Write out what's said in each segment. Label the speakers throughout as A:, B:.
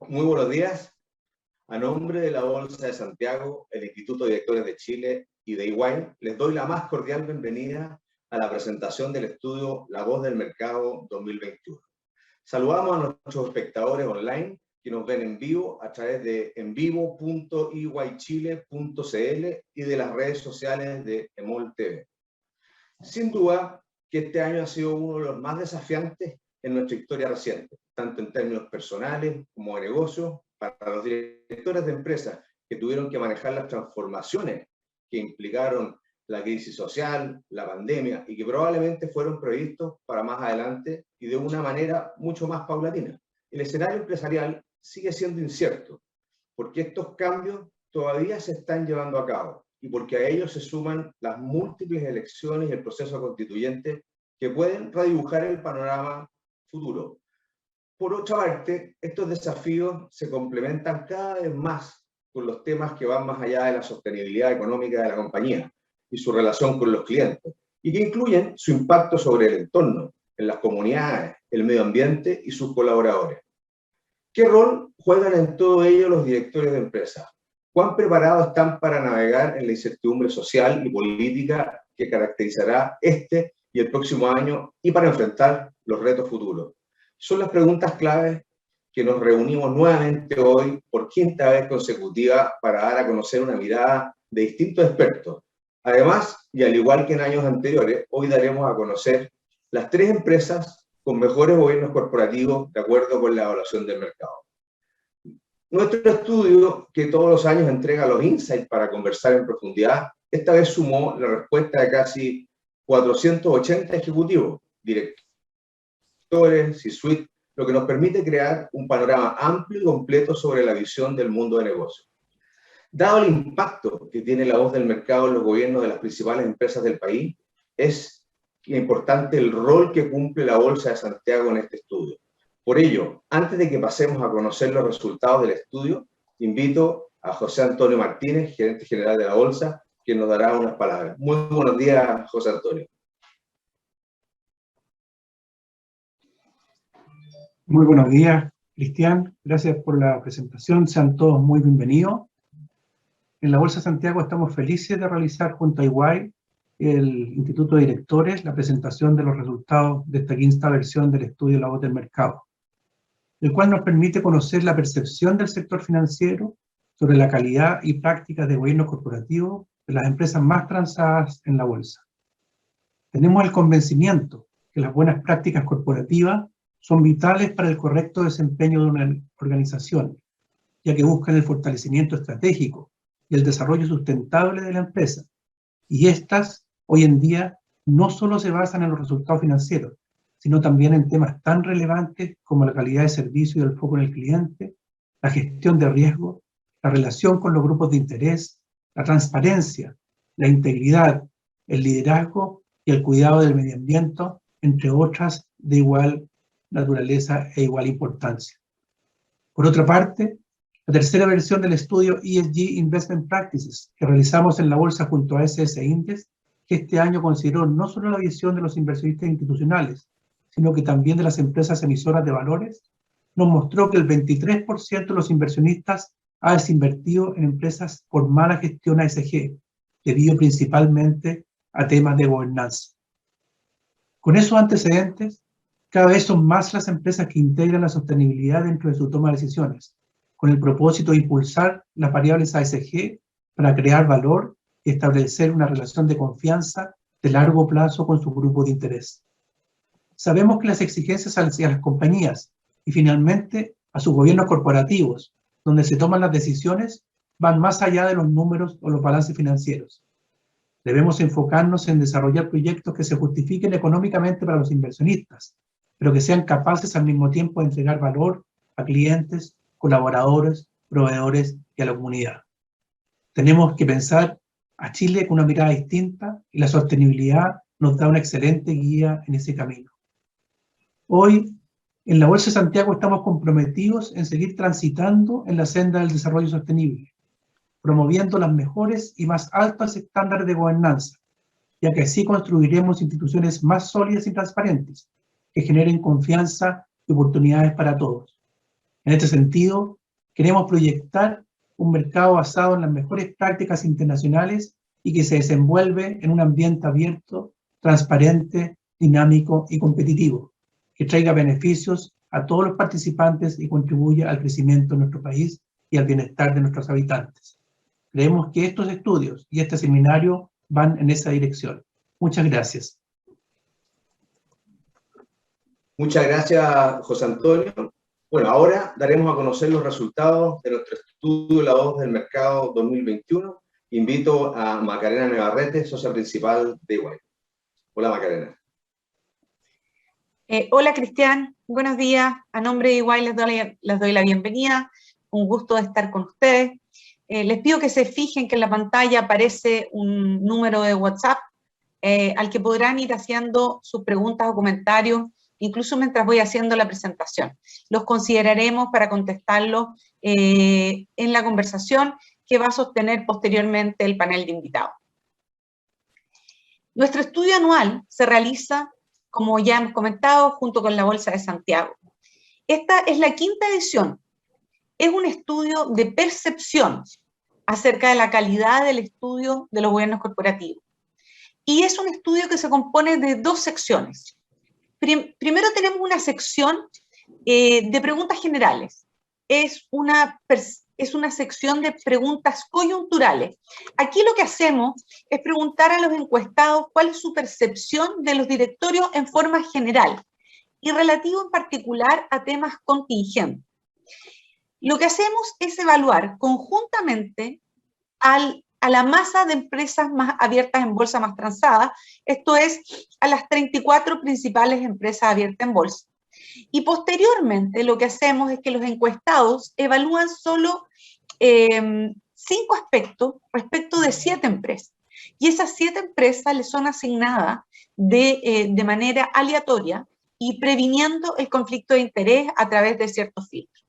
A: Muy buenos días. A nombre de la Bolsa de Santiago, el Instituto de Directores de Chile y de EY, les doy la más cordial bienvenida a la presentación del estudio La Voz del Mercado 2021. Saludamos a nuestros espectadores online que nos ven en vivo a través de envivo.eychile.cl y de las redes sociales de EMOL TV. Sin duda que este año ha sido uno de los más desafiantes en nuestra historia reciente, tanto en términos personales como de negocios, para los directores de empresas que tuvieron que manejar las transformaciones que implicaron la crisis social, la pandemia, y que probablemente fueron previstos para más adelante y de una manera mucho más paulatina. El escenario empresarial sigue siendo incierto, porque estos cambios todavía se están llevando a cabo y porque a ellos se suman las múltiples elecciones y el proceso constituyente que pueden redibujar el panorama futuro. Por otra parte, estos desafíos se complementan cada vez más con los temas que van más allá de la sostenibilidad económica de la compañía y su relación con los clientes, y que incluyen su impacto sobre el entorno, en las comunidades, el medio ambiente y sus colaboradores. ¿Qué rol juegan en todo ello los directores de empresas? ¿Cuán preparados están para navegar en la incertidumbre social y política que caracterizará este y el próximo año y para enfrentar los retos futuros? Son las preguntas claves que nos reunimos nuevamente hoy por quinta vez consecutiva para dar a conocer una mirada de distintos expertos. Además, y al igual que en años anteriores, hoy daremos a conocer las 3 empresas con mejores gobiernos corporativos de acuerdo con la evaluación del mercado. Nuestro estudio, que todos los años entrega los insights para conversar en profundidad, esta vez sumó la respuesta de casi 480 ejecutivos, directores, C-suite, lo que nos permite crear un panorama amplio y completo sobre la visión del mundo de negocios. Dado el impacto que tiene la voz del mercado en los gobiernos de las principales empresas del país, es importante el rol que cumple la Bolsa de Santiago en este estudio. Por ello, antes de que pasemos a conocer los resultados del estudio, invito a José Antonio Martínez, gerente general de la Bolsa, quien nos dará unas palabras. Muy buenos días, José Antonio.
B: Muy buenos días, Cristian. Gracias por la presentación. Sean todos muy bienvenidos. En la Bolsa de Santiago estamos felices de realizar junto a EY, el Instituto de Directores, la presentación de los resultados de esta quinta versión del estudio La Voz del Mercado, el cual nos permite conocer la percepción del sector financiero sobre la calidad y prácticas de gobierno corporativo de las empresas más transadas en la Bolsa. Tenemos el convencimiento que las buenas prácticas corporativas son vitales para el correcto desempeño de una organización, ya que buscan el fortalecimiento estratégico y el desarrollo sustentable de la empresa. Y estas, hoy en día, no solo se basan en los resultados financieros, sino también en temas tan relevantes como la calidad de servicio y el foco en el cliente, la gestión de riesgo, la relación con los grupos de interés, la transparencia, la integridad, el liderazgo y el cuidado del medio ambiente, entre otras de igual naturaleza e igual importancia. Por otra parte, la tercera versión del estudio ESG Investment Practices que realizamos en la Bolsa junto a SS Index, que este año consideró no solo la visión de los inversionistas institucionales, sino que también de las empresas emisoras de valores, nos mostró que el 23% de los inversionistas ha desinvertido en empresas por mala gestión ESG, debido principalmente a temas de gobernanza. Con esos antecedentes, cada vez son más las empresas que integran la sostenibilidad dentro de su toma de decisiones, con el propósito de impulsar las variables ESG para crear valor y establecer una relación de confianza de largo plazo con su grupo de interés. Sabemos que las exigencias hacia las compañías y finalmente a sus gobiernos corporativos, donde se toman las decisiones, van más allá de los números o los balances financieros. Debemos enfocarnos en desarrollar proyectos que se justifiquen económicamente para los inversionistas, pero que sean capaces al mismo tiempo de entregar valor a clientes, colaboradores, proveedores y a la comunidad. Tenemos que pensar a Chile con una mirada distinta y la sostenibilidad nos da una excelente guía en ese camino. Hoy, en la Bolsa de Santiago estamos comprometidos en seguir transitando en la senda del desarrollo sostenible, promoviendo las mejores y más altos estándares de gobernanza, ya que así construiremos instituciones más sólidas y transparentes, que generen confianza y oportunidades para todos. En este sentido, queremos proyectar un mercado basado en las mejores prácticas internacionales y que se desenvuelve en un ambiente abierto, transparente, dinámico y competitivo, que traiga beneficios a todos los participantes y contribuya al crecimiento de nuestro país y al bienestar de nuestros habitantes. Creemos que estos estudios y este seminario van en esa dirección. Muchas gracias.
A: Muchas gracias, José Antonio. Bueno, ahora daremos a conocer los resultados de nuestro estudio La Voz del Mercado 2021. Invito a Macarena Navarrete, socia principal de EY. Hola, Macarena.
C: Hola, Cristian. Buenos días. A nombre de EY les doy la bienvenida. Un gusto de estar con ustedes. Les pido que se fijen que en la pantalla aparece un número de WhatsApp al que podrán ir haciendo sus preguntas o comentarios, incluso mientras voy haciendo la presentación. Los consideraremos para contestarlos en la conversación que va a sostener posteriormente el panel de invitados. Nuestro estudio anual se realiza, como ya hemos comentado, junto con la Bolsa de Santiago. Esta es la quinta edición. Es un estudio de percepción acerca de la calidad del estudio de los gobiernos corporativos. Y es un estudio que se compone de dos secciones. Primero tenemos una sección de preguntas generales. Es una sección de preguntas coyunturales. Aquí lo que hacemos es preguntar a los encuestados cuál es su percepción de los directorios en forma general y relativo en particular a temas contingentes. Lo que hacemos es evaluar conjuntamente a la masa de empresas más abiertas en bolsa más transadas, esto es, a las 34 principales empresas abiertas en bolsa. Y posteriormente lo que hacemos es que los encuestados evalúan solo 5 aspectos respecto de 7 empresas. Y esas 7 empresas les son asignadas de manera aleatoria y previniendo el conflicto de interés a través de ciertos filtros.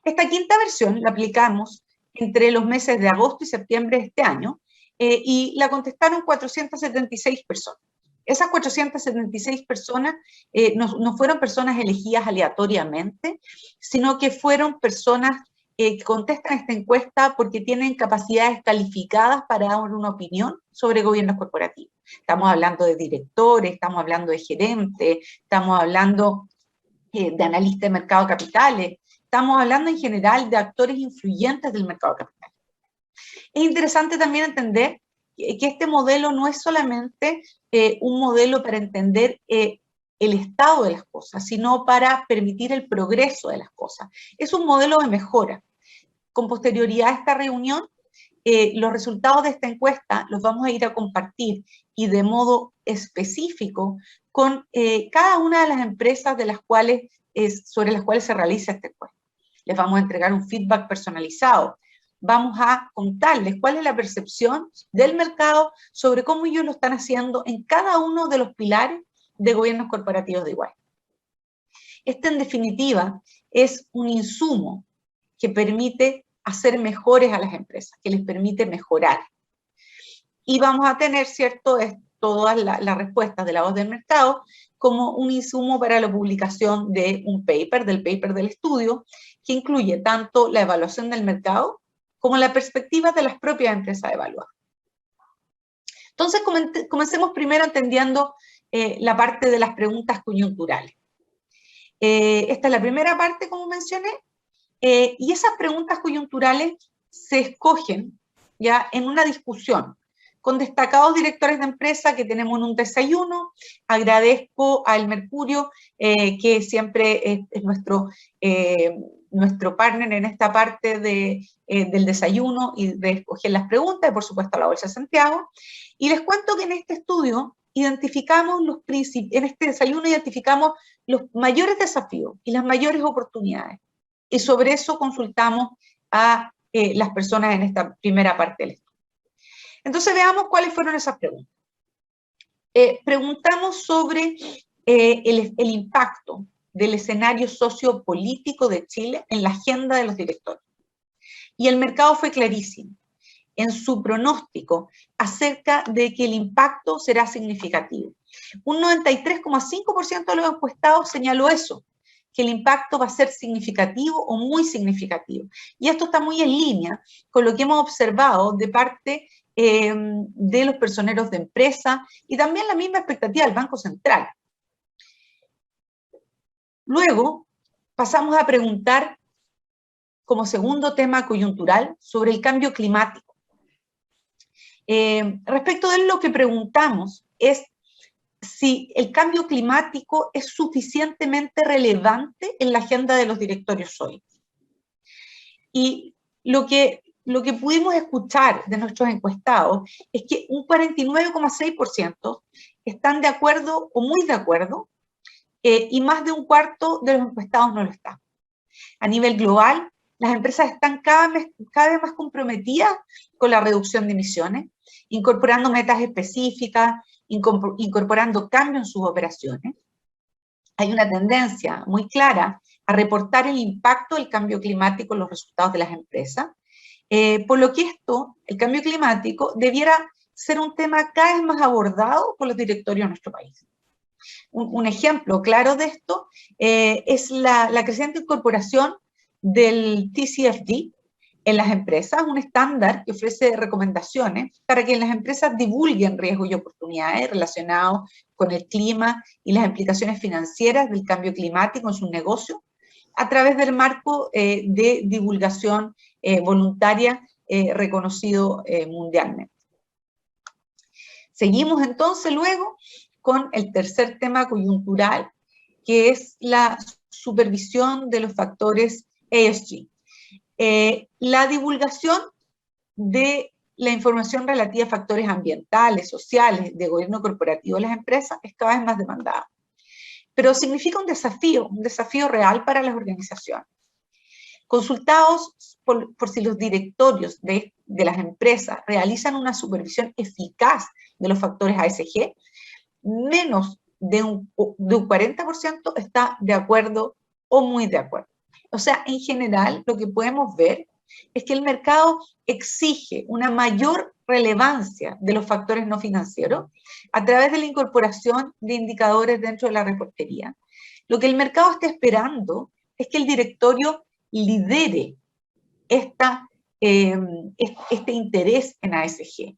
C: Esta quinta versión la aplicamos entre los meses de agosto y septiembre de este año y la contestaron 476 personas. Esas 476 personas no fueron personas elegidas aleatoriamente, sino que fueron personas que contestan esta encuesta porque tienen capacidades calificadas para dar una opinión sobre gobiernos corporativos. Estamos hablando de directores, estamos hablando de gerentes, estamos hablando de analistas de mercado de capitales, estamos hablando en general de actores influyentes del mercado de capitales. Es interesante también entender que este modelo no es solamente un modelo para entender el estado de las cosas, sino para permitir el progreso de las cosas. Es un modelo de mejora. Con posterioridad a esta reunión, los resultados de esta encuesta los vamos a ir a compartir y de modo específico con cada una de las empresas sobre las cuales se realiza esta encuesta. Les vamos a entregar un feedback personalizado. Vamos a contarles cuál es la percepción del mercado sobre cómo ellos lo están haciendo en cada uno de los pilares de gobiernos corporativos de EY. Este, en definitiva, es un insumo que permite hacer mejores a las empresas, que les permite mejorar. Y vamos a tener, ¿cierto?, todas las respuestas de la voz del mercado como un insumo para la publicación de un paper, del estudio, que incluye tanto la evaluación del mercado como la perspectiva de las propias empresas evaluadas. Entonces, comencemos primero entendiendo la parte de las preguntas coyunturales. Esta es la primera parte, como mencioné, y esas preguntas coyunturales se escogen ya en una discusión con destacados directores de empresa que tenemos en un desayuno. Agradezco al Mercurio, que siempre es nuestro partner en esta parte del desayuno y de escoger las preguntas, y por supuesto a la Bolsa de Santiago. Y les cuento que en este estudio en este desayuno identificamos los mayores desafíos y las mayores oportunidades. Y sobre eso consultamos a las personas en esta primera parte del estudio. Entonces veamos cuáles fueron esas preguntas. Preguntamos sobre el impacto del escenario sociopolítico de Chile en la agenda de los directores. Y el mercado fue clarísimo en su pronóstico acerca de que el impacto será significativo. Un 93,5% de los encuestados señaló eso, que el impacto va a ser significativo o muy significativo. Y esto está muy en línea con lo que hemos observado de parte de los personeros de empresa y también la misma expectativa del Banco Central. Luego, pasamos a preguntar como segundo tema coyuntural sobre el cambio climático. Respecto de lo que preguntamos es si el cambio climático es suficientemente relevante en la agenda de los directorios hoy. Y lo que pudimos escuchar de nuestros encuestados es que un 49,6% están de acuerdo o muy de acuerdo, y más de un cuarto de los encuestados no lo está. A nivel global, las empresas están cada vez más comprometidas con la reducción de emisiones, incorporando metas específicas, incorporando cambios en sus operaciones. Hay una tendencia muy clara a reportar el impacto del cambio climático en los resultados de las empresas, por lo que el cambio climático, debiera ser un tema cada vez más abordado por los directorios de nuestro país. Un ejemplo claro de esto es la creciente incorporación del TCFD en las empresas, un estándar que ofrece recomendaciones para que las empresas divulguen riesgos y oportunidades relacionados con el clima y las implicaciones financieras del cambio climático en sus negocios, a través del marco de divulgación voluntaria reconocido mundialmente. Seguimos entonces luego con el tercer tema coyuntural, que es la supervisión de los factores ESG. La divulgación de la información relativa a factores ambientales, sociales, de gobierno corporativo de las empresas es cada vez más demandada. Pero significa un desafío real para las organizaciones. Consultados por si los directorios de las empresas realizan una supervisión eficaz de los factores ESG, menos de un 40% está de acuerdo o muy de acuerdo. O sea, en general, lo que podemos ver es que el mercado exige una mayor relevancia de los factores no financieros a través de la incorporación de indicadores dentro de la reportería. Lo que el mercado está esperando es que el directorio lidere este interés en ESG,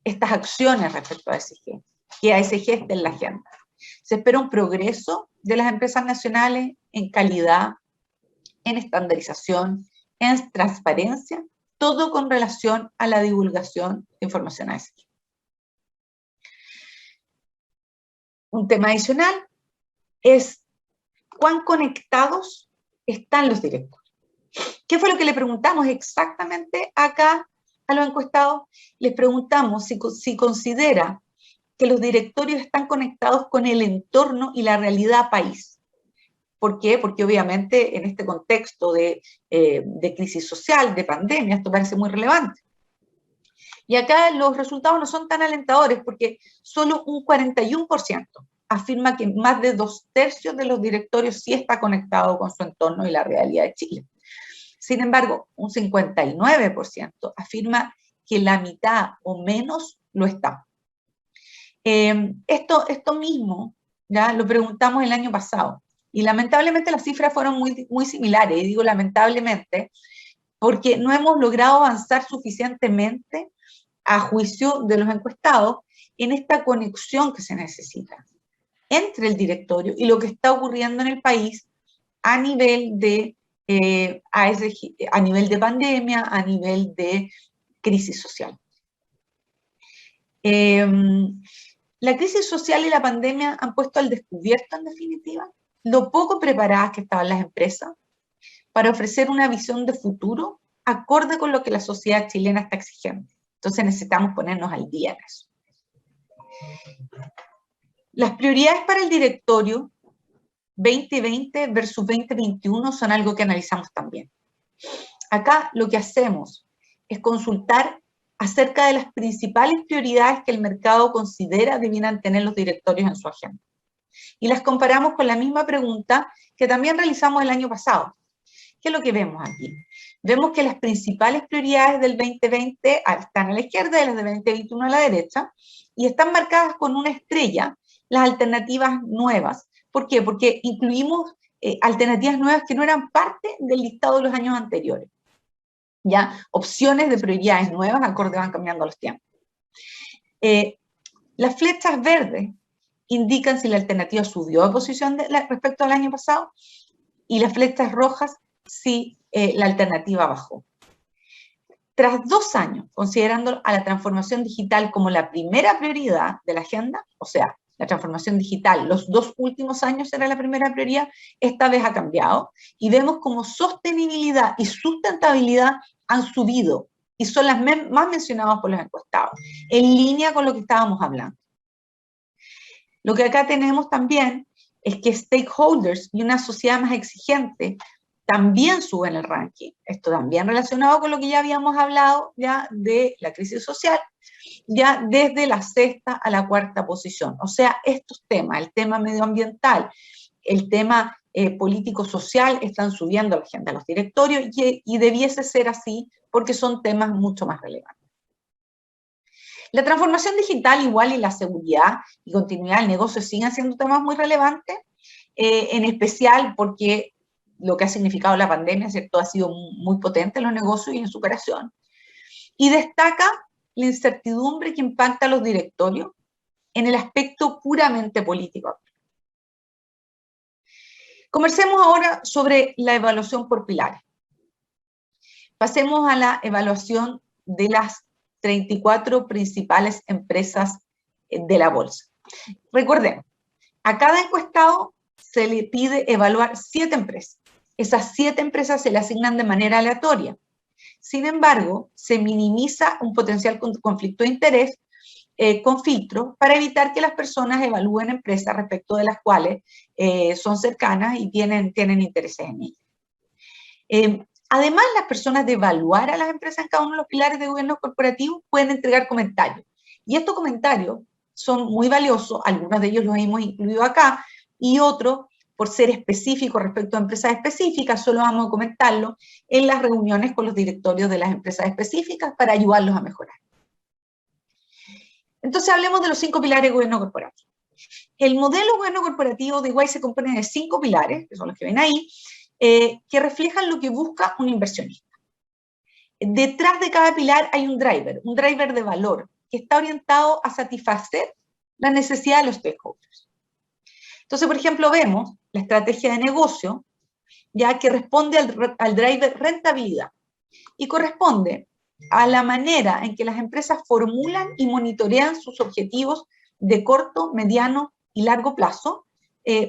C: estas acciones respecto a ESG, que ESG esté en la agenda. Se espera un progreso de las empresas nacionales en calidad, en estandarización, en transparencia, todo con relación a la divulgación de información ESG. Un tema adicional es cuán conectados están los directores. ¿Qué fue lo que le preguntamos exactamente acá a los encuestados? Les preguntamos si considera que los directorios están conectados con el entorno y la realidad país. ¿Por qué? Porque obviamente en este contexto de crisis social, de pandemia, esto parece muy relevante. Y acá los resultados no son tan alentadores porque solo un 41% afirma que más de 2/3 de los directorios sí está conectado con su entorno y la realidad de Chile. Sin embargo, un 59% afirma que la mitad o menos lo está. Esto mismo ya lo preguntamos el año pasado y lamentablemente las cifras fueron muy similares, y digo lamentablemente porque no hemos logrado avanzar suficientemente a juicio de los encuestados en esta conexión que se necesita entre el directorio y lo que está ocurriendo en el país a nivel de a nivel de pandemia, a nivel de crisis social. La crisis social y la pandemia han puesto al descubierto, en definitiva, lo poco preparadas que estaban las empresas para ofrecer una visión de futuro acorde con lo que la sociedad chilena está exigiendo. Entonces necesitamos ponernos al día en eso. Las prioridades para el directorio 2020 versus 2021 son algo que analizamos también. Acá lo que hacemos es consultar acerca de las principales prioridades que el mercado considera debieran tener los directorios en su agenda. Y las comparamos con la misma pregunta que también realizamos el año pasado. ¿Qué es lo que vemos aquí? Vemos que las principales prioridades del 2020 están a la izquierda y las del 2021 a la derecha, y están marcadas con una estrella las alternativas nuevas. ¿Por qué? Porque incluimos alternativas nuevas que no eran parte del listado de los años anteriores. ¿Ya? Opciones de prioridades nuevas, acorde van cambiando los tiempos. Las flechas verdes indican si la alternativa subió de posición respecto al año pasado, y las flechas rojas si la alternativa bajó. Tras 2 años, considerando a la transformación digital como la primera prioridad de la agenda, o sea, la transformación digital, los 2 últimos años era la primera prioridad, esta vez ha cambiado, y vemos como sostenibilidad y sustentabilidad han subido, y son las más mencionadas por los encuestados, en línea con lo que estábamos hablando. Lo que acá tenemos también es que stakeholders y una sociedad más exigente también suben el ranking. Esto también relacionado con lo que ya habíamos hablado ya de la crisis social, ya desde la 6ª a la 4ª posición. O sea, estos temas, el tema medioambiental, el tema político-social, están subiendo a la agenda de los directorios y debiese ser así porque son temas mucho más relevantes. La transformación digital igual y la seguridad y continuidad del negocio siguen siendo temas muy relevantes, en especial porque lo que ha significado la pandemia, ¿cierto?, ha sido muy potente en los negocios y en su operación. Y destaca la incertidumbre que impacta a los directorios en el aspecto puramente político. Conversemos ahora sobre la evaluación por pilares. Pasemos a la evaluación de las 34 principales empresas de la bolsa. Recordemos, a cada encuestado se le pide evaluar 7 empresas. Esas 7 empresas se le asignan de manera aleatoria. Sin embargo, se minimiza un potencial conflicto de interés con filtro para evitar que las personas evalúen empresas respecto de las cuales son cercanas y tienen intereses en ellas. Además, las personas de evaluar a las empresas en cada uno de los pilares de gobierno corporativo pueden entregar comentarios. Y estos comentarios son muy valiosos, algunos de ellos los hemos incluido acá, y otros, por ser específicos respecto a empresas específicas, solo vamos a comentarlo en las reuniones con los directorios de las empresas específicas para ayudarlos a mejorar. Entonces, hablemos de los 5 pilares de gobierno corporativo. El modelo de gobierno corporativo de EY se compone de 5 pilares, que son los que ven ahí, que reflejan lo que busca un inversionista. Detrás de cada pilar hay un driver de valor, que está orientado a satisfacer la necesidad de los stakeholders. Entonces, por ejemplo, vemos la estrategia de negocio, ya que responde al driver rentabilidad, y corresponde a la manera en que las empresas formulan y monitorean sus objetivos de corto, mediano y largo plazo,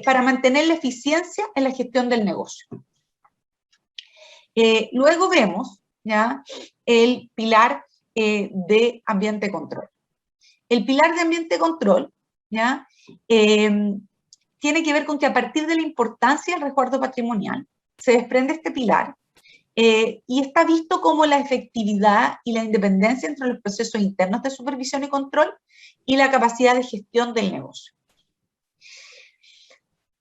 C: para mantener la eficiencia en la gestión del negocio. Luego vemos ¿ya? El pilar de ambiente control. El pilar de ambiente control ¿ya? Tiene que ver con que a partir de la importancia del resguardo patrimonial se desprende este pilar y está visto como la efectividad y la independencia entre los procesos internos de supervisión y control y la capacidad de gestión del negocio.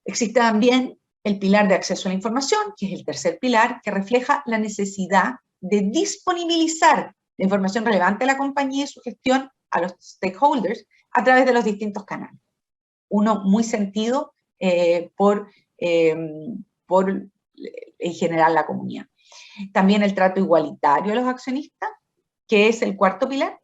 C: Existe también el pilar de acceso a la información, que es el tercer pilar, que refleja la necesidad de disponibilizar la información relevante de la compañía y su gestión a los stakeholders a través de los distintos canales. Uno muy sentido por en general la comunidad. También el trato igualitario a los accionistas, que es el cuarto pilar,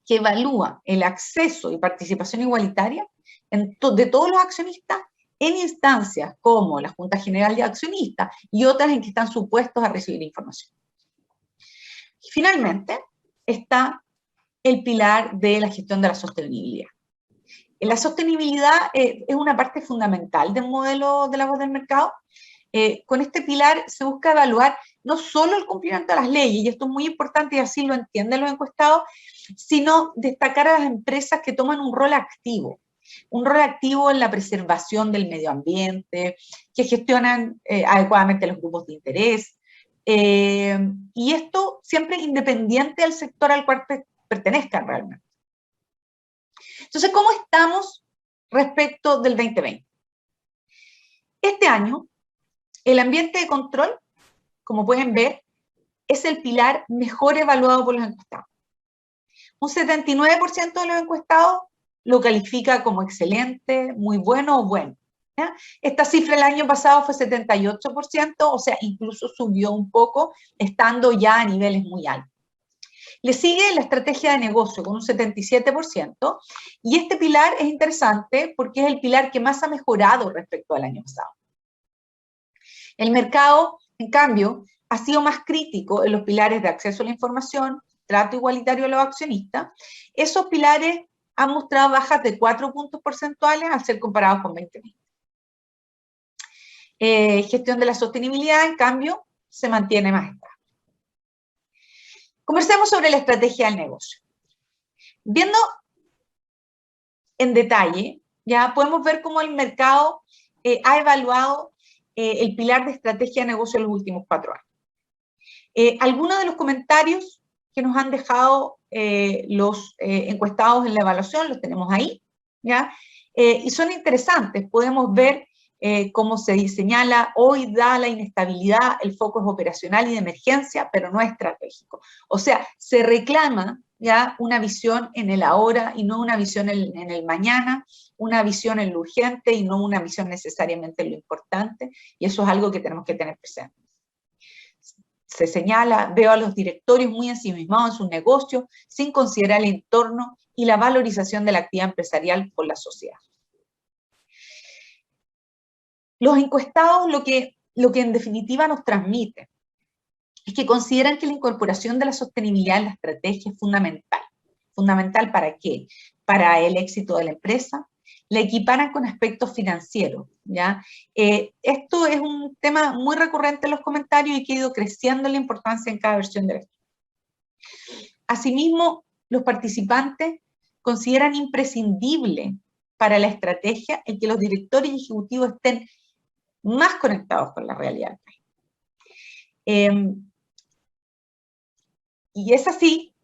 C: que evalúa el acceso y participación igualitaria de todos los accionistas en instancias como la Junta General de Accionistas y otras en que están supuestos a recibir información. Y finalmente está el pilar de la gestión de la sostenibilidad. La sostenibilidad es una parte fundamental del modelo de la voz del mercado. Con este pilar se busca evaluar no solo el cumplimiento de las leyes, y esto es muy importante y así lo entienden los encuestados, sino destacar a las empresas que toman un rol activo en la preservación del medio ambiente, que gestionan adecuadamente los grupos de interés, y esto siempre independiente del sector al cual pertenezcan realmente. Entonces, ¿cómo estamos respecto del 2020? Este año, el ambiente de control, como pueden ver, es el pilar mejor evaluado por los encuestados. Un 79% de los encuestados lo califica como excelente, muy bueno o bueno. ¿ya? Esta cifra el año pasado fue 78%, o sea, incluso subió un poco, estando ya a niveles muy altos. Le sigue la estrategia de negocio con un 77%, y este pilar es interesante porque es el pilar que más ha mejorado respecto al año pasado. El mercado, en cambio, ha sido más crítico en los pilares de acceso a la información, trato igualitario a los accionistas. Esos pilares han mostrado bajas de 4 puntos porcentuales al ser comparados con 2020. Gestión de la sostenibilidad, en cambio, se mantiene más estable. Conversemos sobre la estrategia del negocio. Viendo en detalle, ya podemos ver cómo el mercado ha evaluado el pilar de estrategia de negocio en los últimos 4 años. Algunos de los comentarios que nos han dejado los encuestados en la evaluación, los tenemos ahí, ¿ya? Y son interesantes. Podemos ver cómo se señala, hoy da la inestabilidad, el foco es operacional y de emergencia, pero no estratégico. O sea, se reclama ya una visión en el ahora y no una visión en el mañana, una visión en lo urgente y no una visión necesariamente en lo importante, y eso es algo que tenemos que tener presente. Se señala, veo a los directorios muy ensimismados en sus negocios, sin considerar el entorno y la valorización de la actividad empresarial por la sociedad. Los encuestados lo que en definitiva nos transmite es que consideran que la incorporación de la sostenibilidad en la estrategia es fundamental. ¿Fundamental para qué? Para el éxito de la empresa. La equiparan con aspectos financieros, ¿ya? Esto es un tema muy recurrente en los comentarios y que ha ido creciendo la importancia en cada versión de esto. Asimismo, los participantes consideran imprescindible para la estrategia el que los directores y ejecutivos estén más conectados con la realidad. Y es así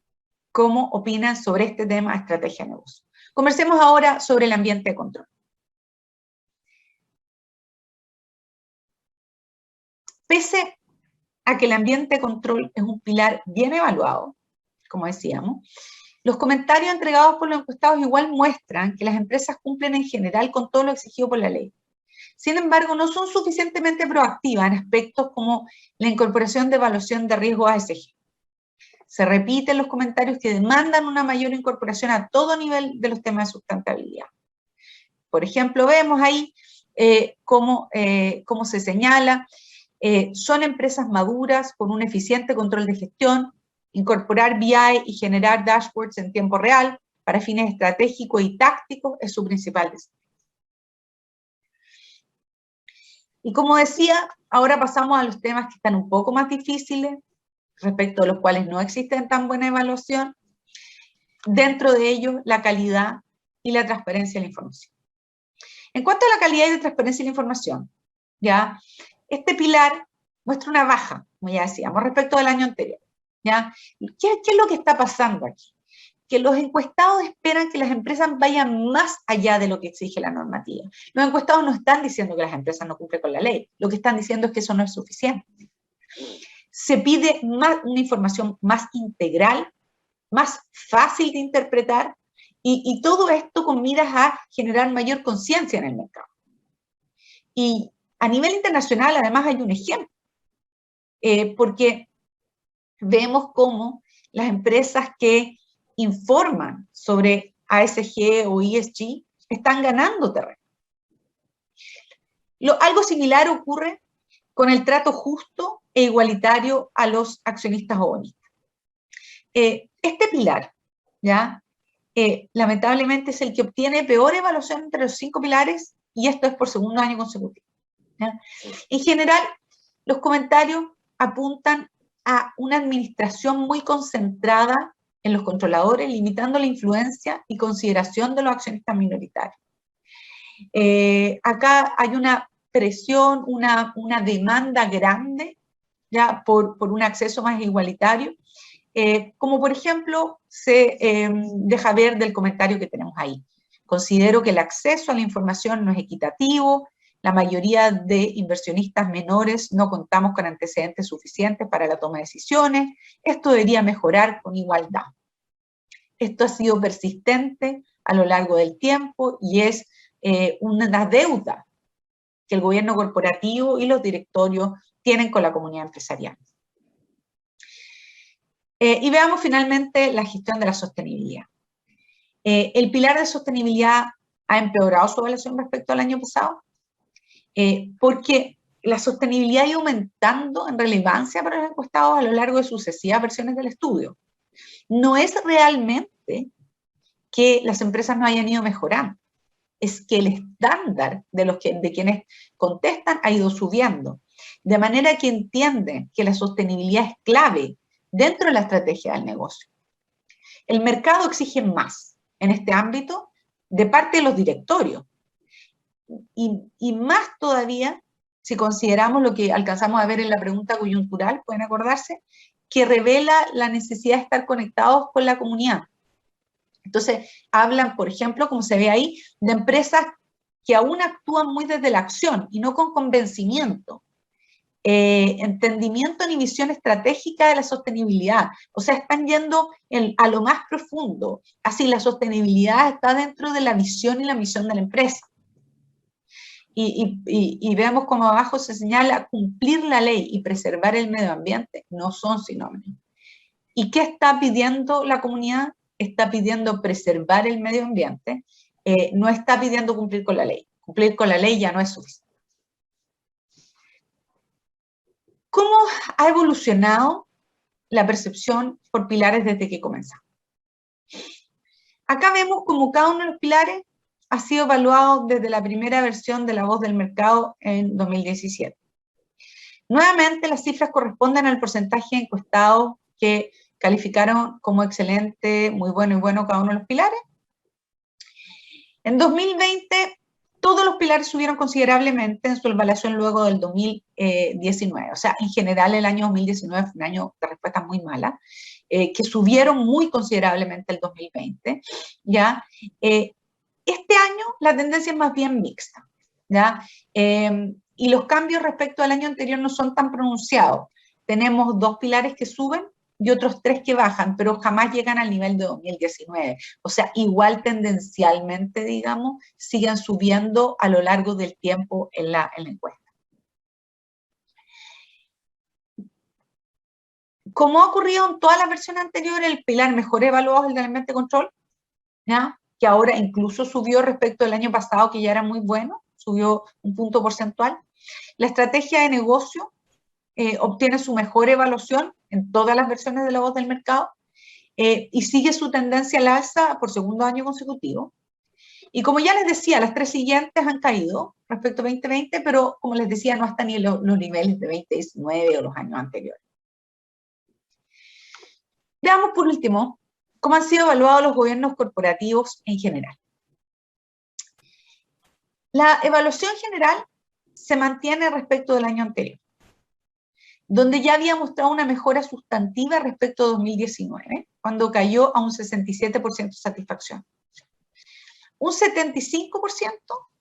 C: como opinan sobre este tema estrategia de negocio. Conversemos ahora sobre el ambiente de control. Pese a que el ambiente de control es un pilar bien evaluado, como decíamos, los comentarios entregados por los encuestados igual muestran que las empresas cumplen en general con todo lo exigido por la ley. Sin embargo, no son suficientemente proactivas en aspectos como la incorporación de evaluación de riesgo ASG. Se repiten los comentarios que demandan una mayor incorporación a todo nivel de los temas de sustentabilidad. Por ejemplo, vemos ahí cómo se señala, son empresas maduras con un eficiente control de gestión, incorporar BI y generar dashboards en tiempo real para fines estratégicos y tácticos es su principal desafío. Y como decía, ahora pasamos a los temas que están un poco más difíciles, respecto a los cuales no existen tan buena evaluación. Dentro de ellos, la calidad y la transparencia de la información. En cuanto a la calidad y la transparencia de la información, ¿ya? Este pilar muestra una baja, como ya decíamos, respecto del año anterior, ¿ya? ¿Qué es lo que está pasando aquí? Que los encuestados esperan que las empresas vayan más allá de lo que exige la normativa. Los encuestados no están diciendo que las empresas no cumplen con la ley, lo que están diciendo es que eso no es suficiente. Se pide una información más integral, más fácil de interpretar, y todo esto con miras a generar mayor conciencia en el mercado. Y a nivel internacional, además, hay un ejemplo, porque vemos cómo las empresas que informan sobre ASG o ESG están ganando terreno. Algo similar ocurre con el trato justo e igualitario a los accionistas o bonistas. Este pilar, ¿ya? Lamentablemente es el que obtiene peor evaluación entre los 5 pilares, y esto es por segundo año consecutivo, ¿ya? En general, los comentarios apuntan a una administración muy concentrada en los controladores, limitando la influencia y consideración de los accionistas minoritarios. Acá hay una presión, una demanda grande ya por un acceso más igualitario, como por ejemplo se deja ver del comentario que tenemos ahí. Considero que el acceso a la información no es equitativo, la mayoría de inversionistas menores no contamos con antecedentes suficientes para la toma de decisiones, esto debería mejorar con igualdad. Esto ha sido persistente a lo largo del tiempo y es una deuda que el gobierno corporativo y los directorios tienen con la comunidad empresarial. Y veamos finalmente la gestión de la sostenibilidad. El pilar de sostenibilidad ha empeorado su evaluación respecto al año pasado, porque la sostenibilidad ha ido aumentando en relevancia para los encuestados a lo largo de sucesivas versiones del estudio. No es realmente que las empresas no hayan ido mejorando, es que el estándar de quienes contestan ha ido subiendo, de manera que entienden que la sostenibilidad es clave dentro de la estrategia del negocio. El mercado exige más en este ámbito de parte de los directorios, y más todavía si consideramos lo que alcanzamos a ver en la pregunta coyuntural, pueden acordarse, que revela la necesidad de estar conectados con la comunidad. Entonces, hablan, por ejemplo, como se ve ahí, de empresas que aún actúan muy desde la acción y no con convencimiento, entendimiento ni visión estratégica de la sostenibilidad. O sea, están yendo a lo más profundo. Así, la sostenibilidad está dentro de la visión y la misión de la empresa. Y veamos como abajo se señala, cumplir la ley y preservar el medio ambiente no son sinónimos. ¿Y qué está pidiendo la comunidad? Está pidiendo preservar el medio ambiente, no está pidiendo cumplir con la ley. Cumplir con la ley ya no es suficiente. ¿Cómo ha evolucionado la percepción por pilares desde que comenzamos? Acá vemos como cada uno de los pilares ha sido evaluado desde la primera versión de La Voz del Mercado en 2017. Nuevamente, las cifras corresponden al porcentaje de encuestados que calificaron como excelente, muy bueno y bueno cada uno de los pilares. En 2020, todos los pilares subieron considerablemente en su evaluación luego del 2019. O sea, en general el año 2019 fue un año de respuestas muy malas, que subieron muy considerablemente el 2020, ¿ya? Este año la tendencia es más bien mixta, ¿ya? Y los cambios respecto al año anterior no son tan pronunciados. Tenemos 2 pilares que suben y otros 3 que bajan, pero jamás llegan al nivel de 2019. O sea, igual tendencialmente, digamos, siguen subiendo a lo largo del tiempo en la encuesta. Como ha ocurrido en todas las versiones anteriores, el pilar mejor evaluado es el del ambiente control, ¿ya? Que ahora incluso subió respecto al año pasado, que ya era muy bueno, subió un punto porcentual. La estrategia de negocio obtiene su mejor evaluación en todas las versiones de La Voz del Mercado y sigue su tendencia al alza por segundo año consecutivo. Y como ya les decía, las 3 siguientes han caído respecto a 2020, pero como les decía, no hasta ni los niveles de 2019 o los años anteriores. Veamos por último cómo han sido evaluados los gobiernos corporativos en general. La evaluación general se mantiene respecto del año anterior, donde ya había mostrado una mejora sustantiva respecto a 2019, cuando cayó a un 67% de satisfacción. Un 75%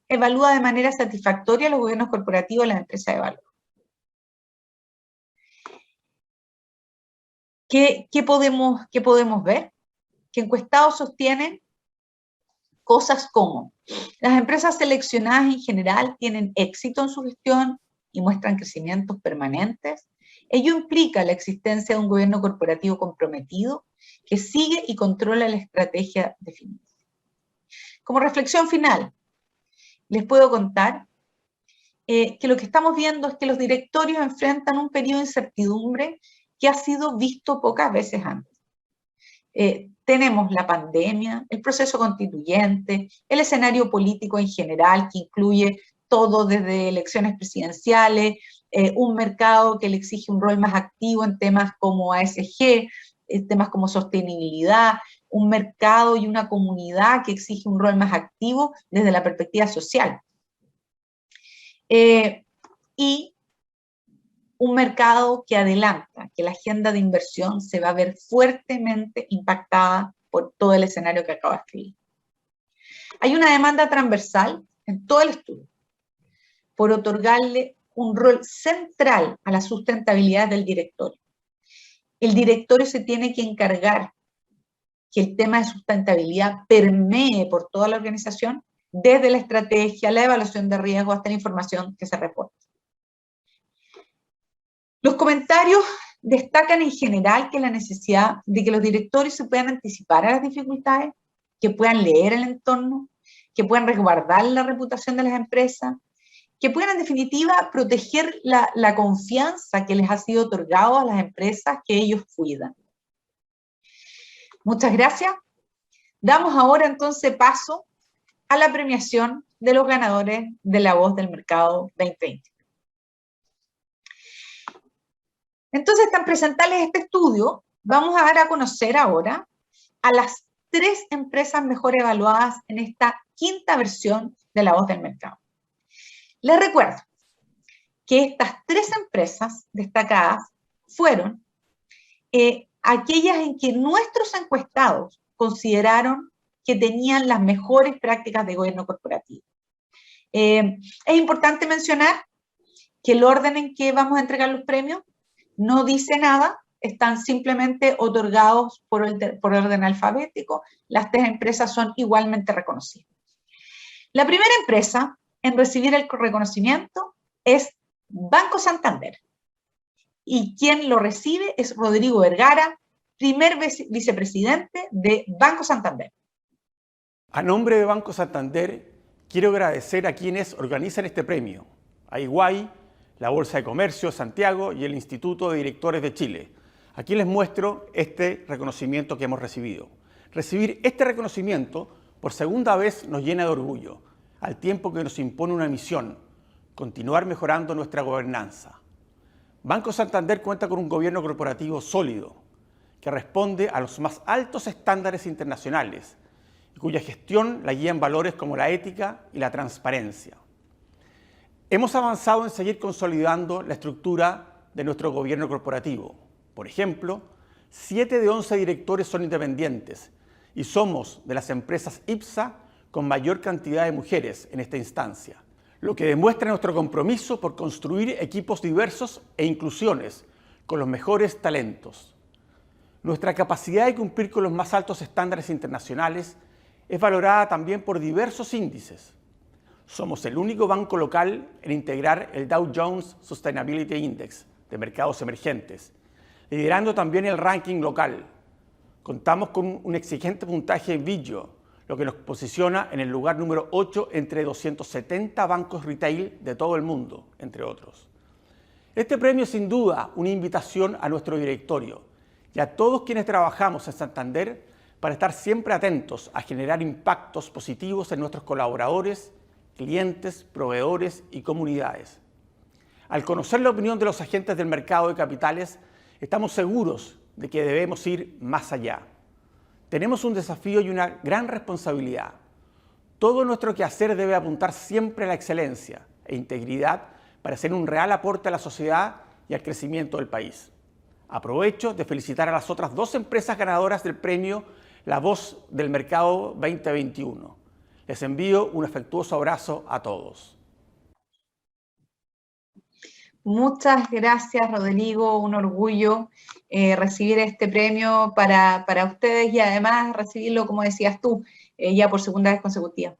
C: evalúa de manera satisfactoria los gobiernos corporativos de las empresas de valor. ¿Qué podemos ver? Que encuestados sostienen cosas como las empresas seleccionadas en general tienen éxito en su gestión y muestran crecimientos permanentes. Ello implica la existencia de un gobierno corporativo comprometido que sigue y controla la estrategia definida. Como reflexión final, les puedo contar que lo que estamos viendo es que los directorios enfrentan un periodo de incertidumbre que ha sido visto pocas veces antes. Tenemos la pandemia, el proceso constituyente, el escenario político en general, que incluye todo desde elecciones presidenciales, un mercado que le exige un rol más activo en temas como ASG, temas como sostenibilidad, un mercado y una comunidad que exige un rol más activo desde la perspectiva social. Y un mercado que adelanta que la agenda de inversión se va a ver fuertemente impactada por todo el escenario que acabo de escribir. Hay una demanda transversal en todo el estudio por otorgarle un rol central a la sustentabilidad del directorio. El directorio se tiene que encargar que el tema de sustentabilidad permee por toda la organización desde la estrategia, la evaluación de riesgo, hasta la información que se reporta. Los comentarios destacan en general que la necesidad de que los directorios se puedan anticipar a las dificultades, que puedan leer el entorno, que puedan resguardar la reputación de las empresas, que puedan en definitiva proteger la confianza que les ha sido otorgado a las empresas que ellos cuidan. Muchas gracias. Damos ahora entonces paso a la premiación de los ganadores de La Voz del Mercado 2020. Entonces, tan presentarles este estudio, vamos a dar a conocer ahora a las 3 empresas mejor evaluadas en esta quinta versión de La Voz del Mercado. Les recuerdo que estas 3 empresas destacadas fueron aquellas en que nuestros encuestados consideraron que tenían las mejores prácticas de gobierno corporativo. Es importante mencionar que el orden en que vamos a entregar los premios no dice nada, están simplemente otorgados por orden alfabético. Las 3 empresas son igualmente reconocidas. La primera empresa en recibir el reconocimiento es Banco Santander. Y quien lo recibe es Rodrigo Vergara, primer vicepresidente de Banco Santander.
D: A nombre de Banco Santander, quiero agradecer a quienes organizan este premio, a Iguay, la Bolsa de Comercio, Santiago y el Instituto de Directores de Chile. Aquí les muestro este reconocimiento que hemos recibido. Recibir este reconocimiento por segunda vez nos llena de orgullo, al tiempo que nos impone una misión: continuar mejorando nuestra gobernanza. Banco Santander cuenta con un gobierno corporativo sólido, que responde a los más altos estándares internacionales y cuya gestión la guían valores como la ética y la transparencia. Hemos avanzado en seguir consolidando la estructura de nuestro gobierno corporativo. Por ejemplo, 7 de 11 directores son independientes y somos de las empresas IPSA con mayor cantidad de mujeres en esta instancia, lo que demuestra nuestro compromiso por construir equipos diversos e inclusiones con los mejores talentos. Nuestra capacidad de cumplir con los más altos estándares internacionales es valorada también por diversos índices. Somos el único banco local en integrar el Dow Jones Sustainability Index de mercados emergentes, liderando también el ranking local. Contamos con un exigente puntaje Vigeo, lo que nos posiciona en el lugar número 8 entre 270 bancos retail de todo el mundo, entre otros. Este premio es sin duda una invitación a nuestro directorio y a todos quienes trabajamos en Santander para estar siempre atentos a generar impactos positivos en nuestros colaboradores, clientes, proveedores y comunidades. Al conocer la opinión de los agentes del mercado de capitales, estamos seguros de que debemos ir más allá. Tenemos un desafío y una gran responsabilidad. Todo nuestro quehacer debe apuntar siempre a la excelencia e integridad para hacer un real aporte a la sociedad y al crecimiento del país. Aprovecho de felicitar a las otras 2 empresas ganadoras del premio La Voz del Mercado 2021. Les envío un afectuoso abrazo a todos.
C: Muchas gracias, Rodrigo. Un orgullo recibir este premio para ustedes y además recibirlo, como decías tú, ya por segunda vez consecutiva.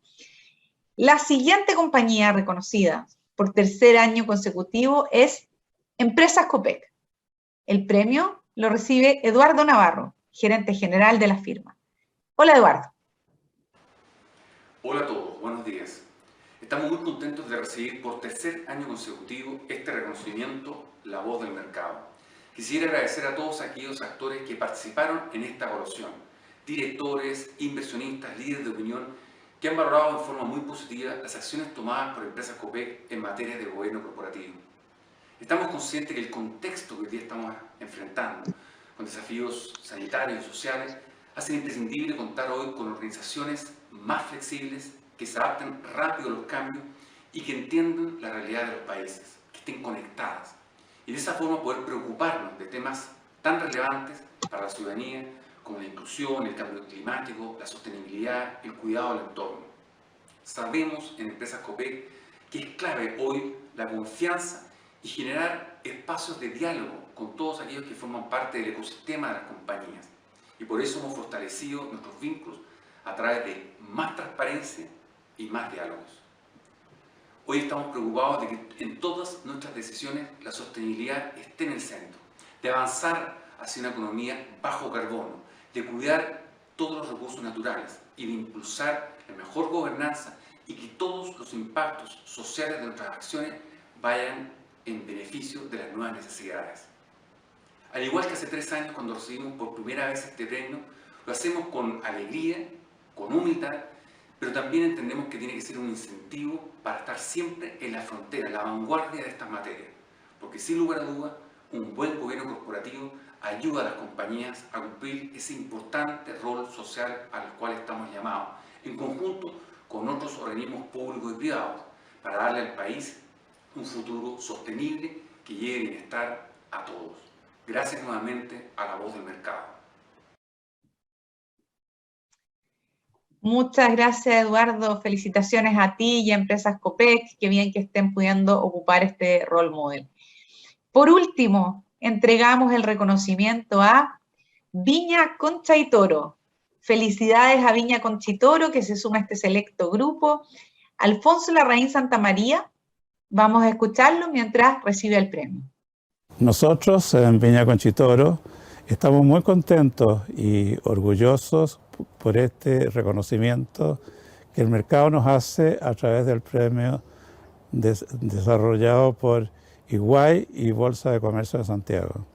C: La siguiente compañía reconocida por tercer año consecutivo es Empresas Copec. El premio lo recibe Eduardo Navarro, gerente general de la firma. Hola, Eduardo.
E: Hola a todos, buenos días. Estamos muy contentos de recibir por tercer año consecutivo este reconocimiento, La Voz del Mercado. Quisiera agradecer a todos aquellos actores que participaron en esta evaluación, directores, inversionistas, líderes de opinión, que han valorado en forma muy positiva las acciones tomadas por Empresas Copec en materia de gobierno corporativo. Estamos conscientes que el contexto que hoy día estamos enfrentando, con desafíos sanitarios y sociales, hace imprescindible contar hoy con organizaciones más flexibles, que se adapten rápido a los cambios y que entiendan la realidad de los países, que estén conectadas. Y de esa forma poder preocuparnos de temas tan relevantes para la ciudadanía como la inclusión, el cambio climático, la sostenibilidad, el cuidado del entorno. Sabemos en Empresas Copec que es clave hoy la confianza y generar espacios de diálogo con todos aquellos que forman parte del ecosistema de las compañías. Y por eso hemos fortalecido nuestros vínculos a través de más transparencia, y más diálogos. Hoy estamos preocupados de que en todas nuestras decisiones la sostenibilidad esté en el centro, de avanzar hacia una economía bajo carbono, de cuidar todos los recursos naturales y de impulsar la mejor gobernanza y que todos los impactos sociales de nuestras acciones vayan en beneficio de las nuevas necesidades. Al igual que hace 3 años cuando recibimos por primera vez este premio, lo hacemos con alegría, con humildad, pero también entendemos que tiene que ser un incentivo para estar siempre en la frontera, en la vanguardia de estas materias, porque sin lugar a dudas, un buen gobierno corporativo ayuda a las compañías a cumplir ese importante rol social al cual estamos llamados, en conjunto con otros organismos públicos y privados, para darle al país un futuro sostenible que lleve bienestar a todos. Gracias nuevamente a La Voz del Mercado.
C: Muchas gracias, Eduardo. Felicitaciones a ti y a Empresas Copec. Qué bien que estén pudiendo ocupar este role model. Por último, entregamos el reconocimiento a Viña Concha y Toro. Felicidades a Viña Concha y Toro, que se suma a este selecto grupo. Alfonso Larraín Santamaría, vamos a escucharlo mientras recibe el premio.
F: Nosotros en Viña Concha y Toro estamos muy contentos y orgullosos por este reconocimiento que el mercado nos hace a través del premio desarrollado por EY y Bolsa de Comercio de Santiago.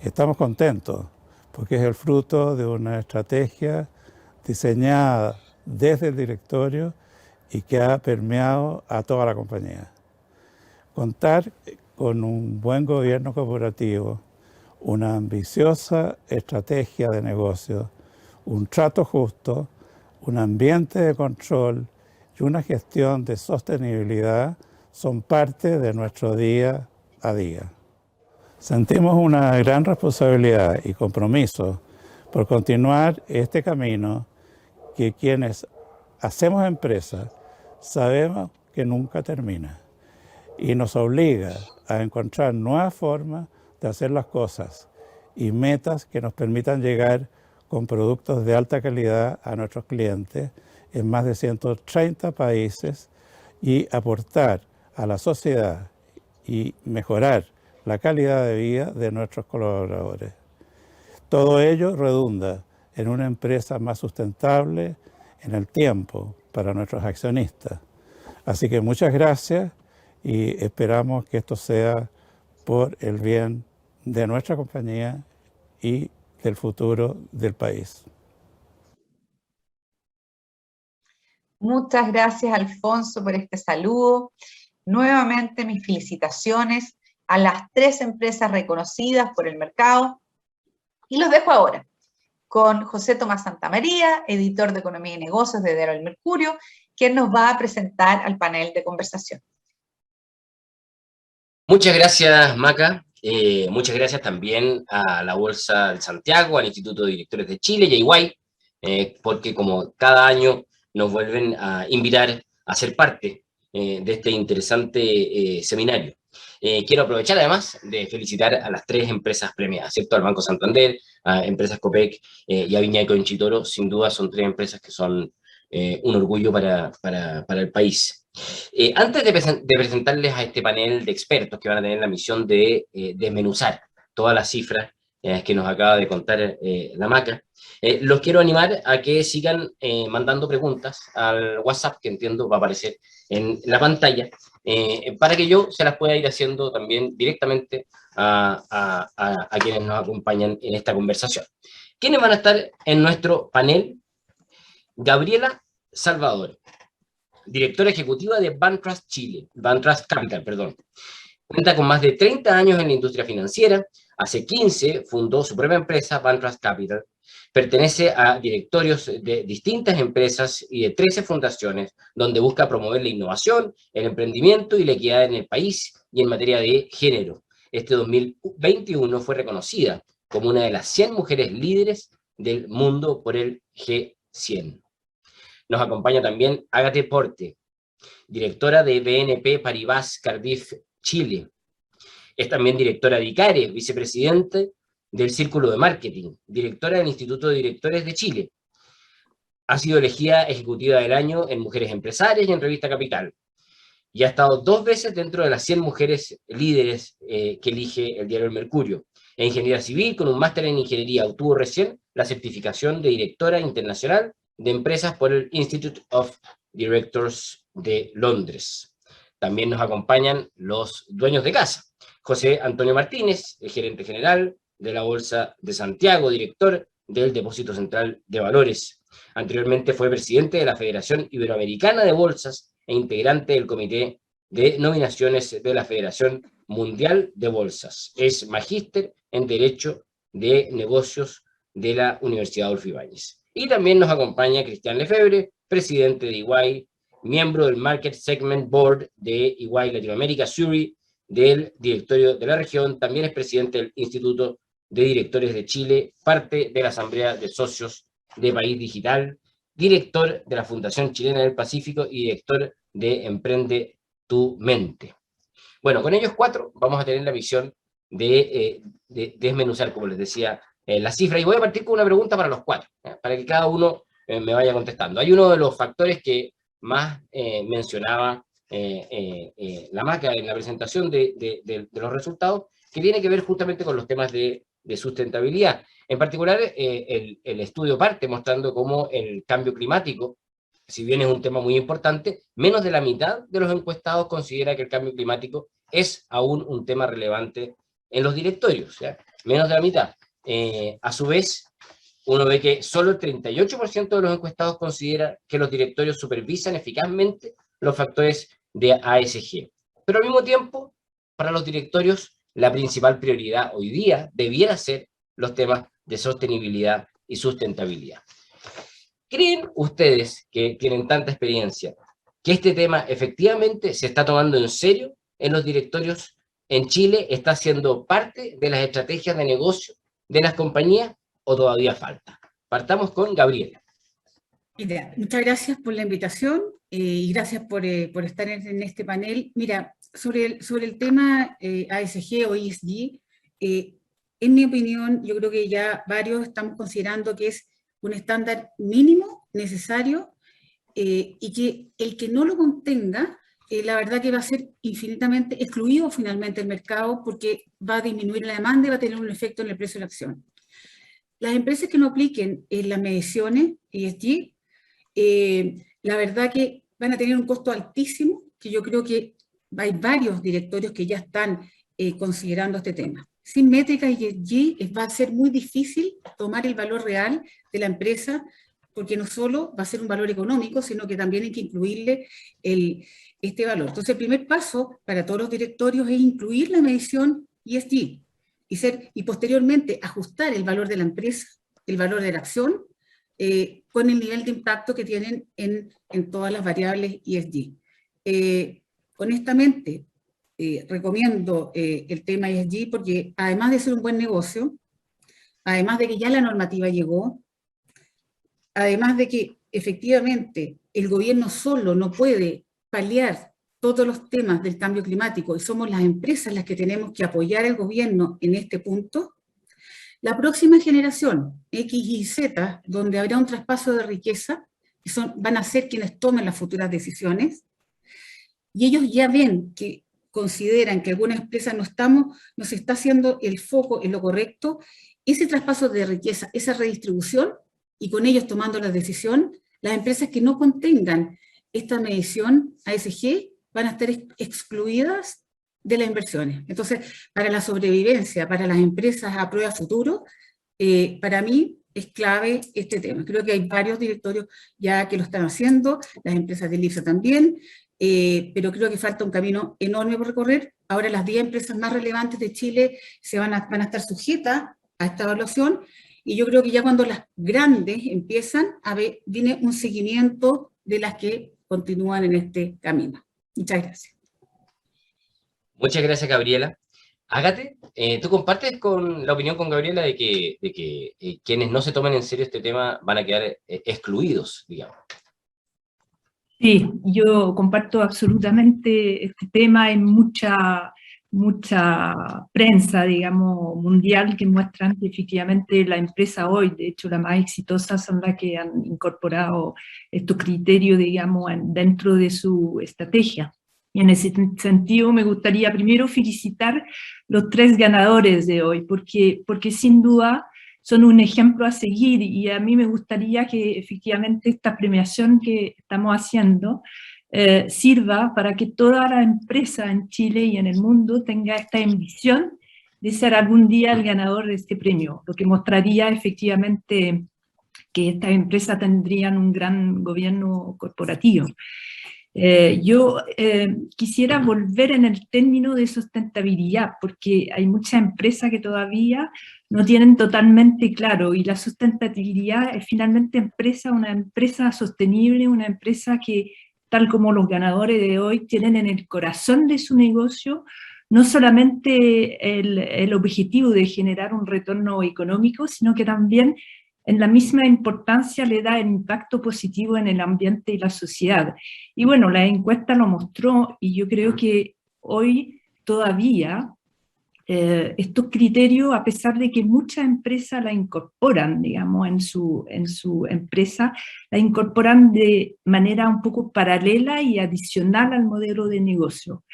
F: Estamos contentos porque es el fruto de una estrategia diseñada desde el directorio y que ha permeado a toda la compañía. Contar con un buen gobierno corporativo, una ambiciosa estrategia de negocio, un trato justo, un ambiente de control y una gestión de sostenibilidad son parte de nuestro día a día. Sentimos una gran responsabilidad y compromiso por continuar este camino que quienes hacemos empresa sabemos que nunca termina y nos obliga a encontrar nuevas formas de hacer las cosas y metas que nos permitan llegar con productos de alta calidad a nuestros clientes en más de 130 países y aportar a la sociedad y mejorar la calidad de vida de nuestros colaboradores. Todo ello redunda en una empresa más sustentable en el tiempo para nuestros accionistas. Así que muchas gracias y esperamos que esto sea por el bien de nuestra compañía y del futuro del país.
C: Muchas gracias, Alfonso, por este saludo. Nuevamente mis felicitaciones a las 3 empresas reconocidas por el mercado. Y los dejo ahora con José Tomás Santamaría, editor de Economía y Negocios de Diario El Mercurio, quien nos va a presentar al panel de conversación.
G: Muchas gracias, Maca. Muchas gracias también a la Bolsa de Santiago, al Instituto de Directores de Chile y a EY, porque como cada año nos vuelven a invitar a ser parte de este interesante seminario. Quiero aprovechar además de felicitar a las 3 empresas premiadas, ¿cierto? Al Banco Santander, a Empresas Copec y a Viña Concha y Toro. Sin duda son 3 empresas que son un orgullo para el país. Antes de presentarles a este panel de expertos que van a tener la misión de desmenuzar todas las cifras que nos acaba de contar la Maca, los quiero animar a que sigan mandando preguntas al WhatsApp, que entiendo va a aparecer en la pantalla, para que yo se las pueda ir haciendo también directamente a quienes nos acompañan en esta conversación. ¿Quiénes van a estar en nuestro panel? Gabriela Salvador, directora ejecutiva de Bantrust Chile, Bantrust Capital, perdón. Cuenta con más de 30 años en la industria financiera. Hace 15 fundó su propia empresa, Bantrust Capital. Pertenece a directorios de distintas empresas y de 13 fundaciones, donde busca promover la innovación, el emprendimiento y la equidad en el país y en materia de género. Este 2021 fue reconocida como una de las 100 mujeres líderes del mundo por el G100. Nos acompaña también Ágate Porte, directora de BNP Paribas Cardiff, Chile. Es también directora de ICARE, vicepresidente del Círculo de Marketing, directora del Instituto de Directores de Chile. Ha sido elegida ejecutiva del año en Mujeres Empresarias y en Revista Capital. Y ha estado 2 veces dentro de las 100 mujeres líderes que elige el diario El Mercurio. En Ingeniería Civil, con un máster en Ingeniería, obtuvo recién la certificación de directora internacional de empresas por el Institute of Directors de Londres. También nos acompañan los dueños de casa. José Antonio Martínez, el gerente general de la Bolsa de Santiago, director del Depósito Central de Valores. Anteriormente fue presidente de la Federación Iberoamericana de Bolsas e integrante del Comité de Nominaciones de la Federación Mundial de Bolsas. Es magíster en Derecho de Negocios de la Universidad Adolfo Ibáñez. Y también nos acompaña Cristian Lefebvre, presidente de EY, miembro del Market Segment Board de EY Latinoamérica, Zurich, del directorio de la región. También es presidente del Instituto de Directores de Chile, parte de la Asamblea de Socios de País Digital, director de la Fundación Chilena del Pacífico y director de Emprende tu Mente. Bueno, con ellos 4 vamos a tener la misión de desmenuzar, como les decía, la cifra. Y voy a partir con una pregunta para los 4, para que cada uno me vaya contestando. Hay uno de los factores que más mencionaba la Maca en la presentación de los resultados, que tiene que ver justamente con los temas de sustentabilidad. En particular, el estudio parte mostrando cómo el cambio climático, si bien es un tema muy importante, menos de la mitad de los encuestados considera que el cambio climático es aún un tema relevante en los directorios, ¿ya? Menos de la mitad. A su vez, uno ve que solo el 38% de los encuestados considera que los directorios supervisan eficazmente los factores de ASG. Pero al mismo tiempo, para los directorios, la principal prioridad hoy día debiera ser los temas de sostenibilidad y sustentabilidad. ¿Creen ustedes, que tienen tanta experiencia, que este tema efectivamente se está tomando en serio en los directorios en Chile? ¿Está siendo parte de las estrategias de negocio de las compañías o todavía falta? Partamos con Gabriela.
H: Mira, muchas gracias por la invitación y gracias por estar en este panel. Mira, sobre el tema ASG o ESG, en mi opinión, yo creo que ya varios estamos considerando que es un estándar mínimo necesario y que el que no lo contenga, la verdad que va a ser infinitamente excluido finalmente del mercado, porque va a disminuir la demanda y va a tener un efecto en el precio de la acción. Las empresas que no apliquen las mediciones ESG, la verdad que van a tener un costo altísimo, que yo creo que hay varios directorios que ya están considerando este tema. Sin métricas ESG va a ser muy difícil tomar el valor real de la empresa, porque no solo va a ser un valor económico, sino que también hay que incluirle este valor. Entonces, el primer paso para todos los directorios es incluir la medición ESG y posteriormente ajustar el valor de la empresa, el valor de la acción, con el nivel de impacto que tienen en todas las variables ESG. Honestamente, recomiendo el tema ESG porque además de ser un buen negocio, además de que ya la normativa llegó, además de que efectivamente el gobierno solo no puede paliar todos los temas del cambio climático y somos las empresas las que tenemos que apoyar al gobierno en este punto, la próxima generación, X y Z, donde habrá un traspaso de riqueza, que van a ser quienes tomen las futuras decisiones, y ellos ya ven que consideran que algunas empresas no se está haciendo el foco en lo correcto, ese traspaso de riqueza, esa redistribución, y con ellos tomando la decisión, las empresas que no contengan esta medición ASG van a estar excluidas de las inversiones. Entonces, para la sobrevivencia, para las empresas a prueba futuro, para mí es clave este tema. Creo que hay varios directorios ya que lo están haciendo, las empresas del IPSA también, pero creo que falta un camino enorme por recorrer. Ahora las 10 empresas más relevantes de Chile van a estar sujetas a esta evaluación, y yo creo que ya cuando las grandes empiezan, viene un seguimiento de las que continúan en este camino. Muchas gracias.
G: Muchas gracias, Gabriela. Ágate, ¿tú compartes con la opinión con Gabriela de que quienes no se tomen en serio este tema van a quedar excluidos, digamos?
I: Sí, yo comparto absolutamente este tema en mucha mucha prensa, digamos, mundial que muestran que efectivamente la empresa hoy, de hecho las más exitosas son las que han incorporado estos criterios, digamos, dentro de su estrategia. Y en ese sentido me gustaría primero felicitar los 3 ganadores de hoy, porque sin duda son un ejemplo a seguir, y a mí me gustaría que efectivamente esta premiación que estamos haciendo sirva para que toda la empresa en Chile y en el mundo tenga esta ambición de ser algún día el ganador de este premio, lo que mostraría efectivamente que estas empresas tendrían un gran gobierno corporativo. Yo quisiera volver en el término de sustentabilidad, porque hay muchas empresas que todavía no tienen totalmente claro, y la sustentabilidad es finalmente una empresa sostenible, una empresa que, tal como los ganadores de hoy, tienen en el corazón de su negocio no solamente el objetivo de generar un retorno económico, sino que también en la misma importancia le da el impacto positivo en el ambiente y la sociedad. Y bueno, la encuesta lo mostró, y yo creo que hoy todavía estos criterios, a pesar de que muchas empresas la incorporan, digamos, en su empresa, la incorporan de manera un poco paralela y adicional al modelo de negocio.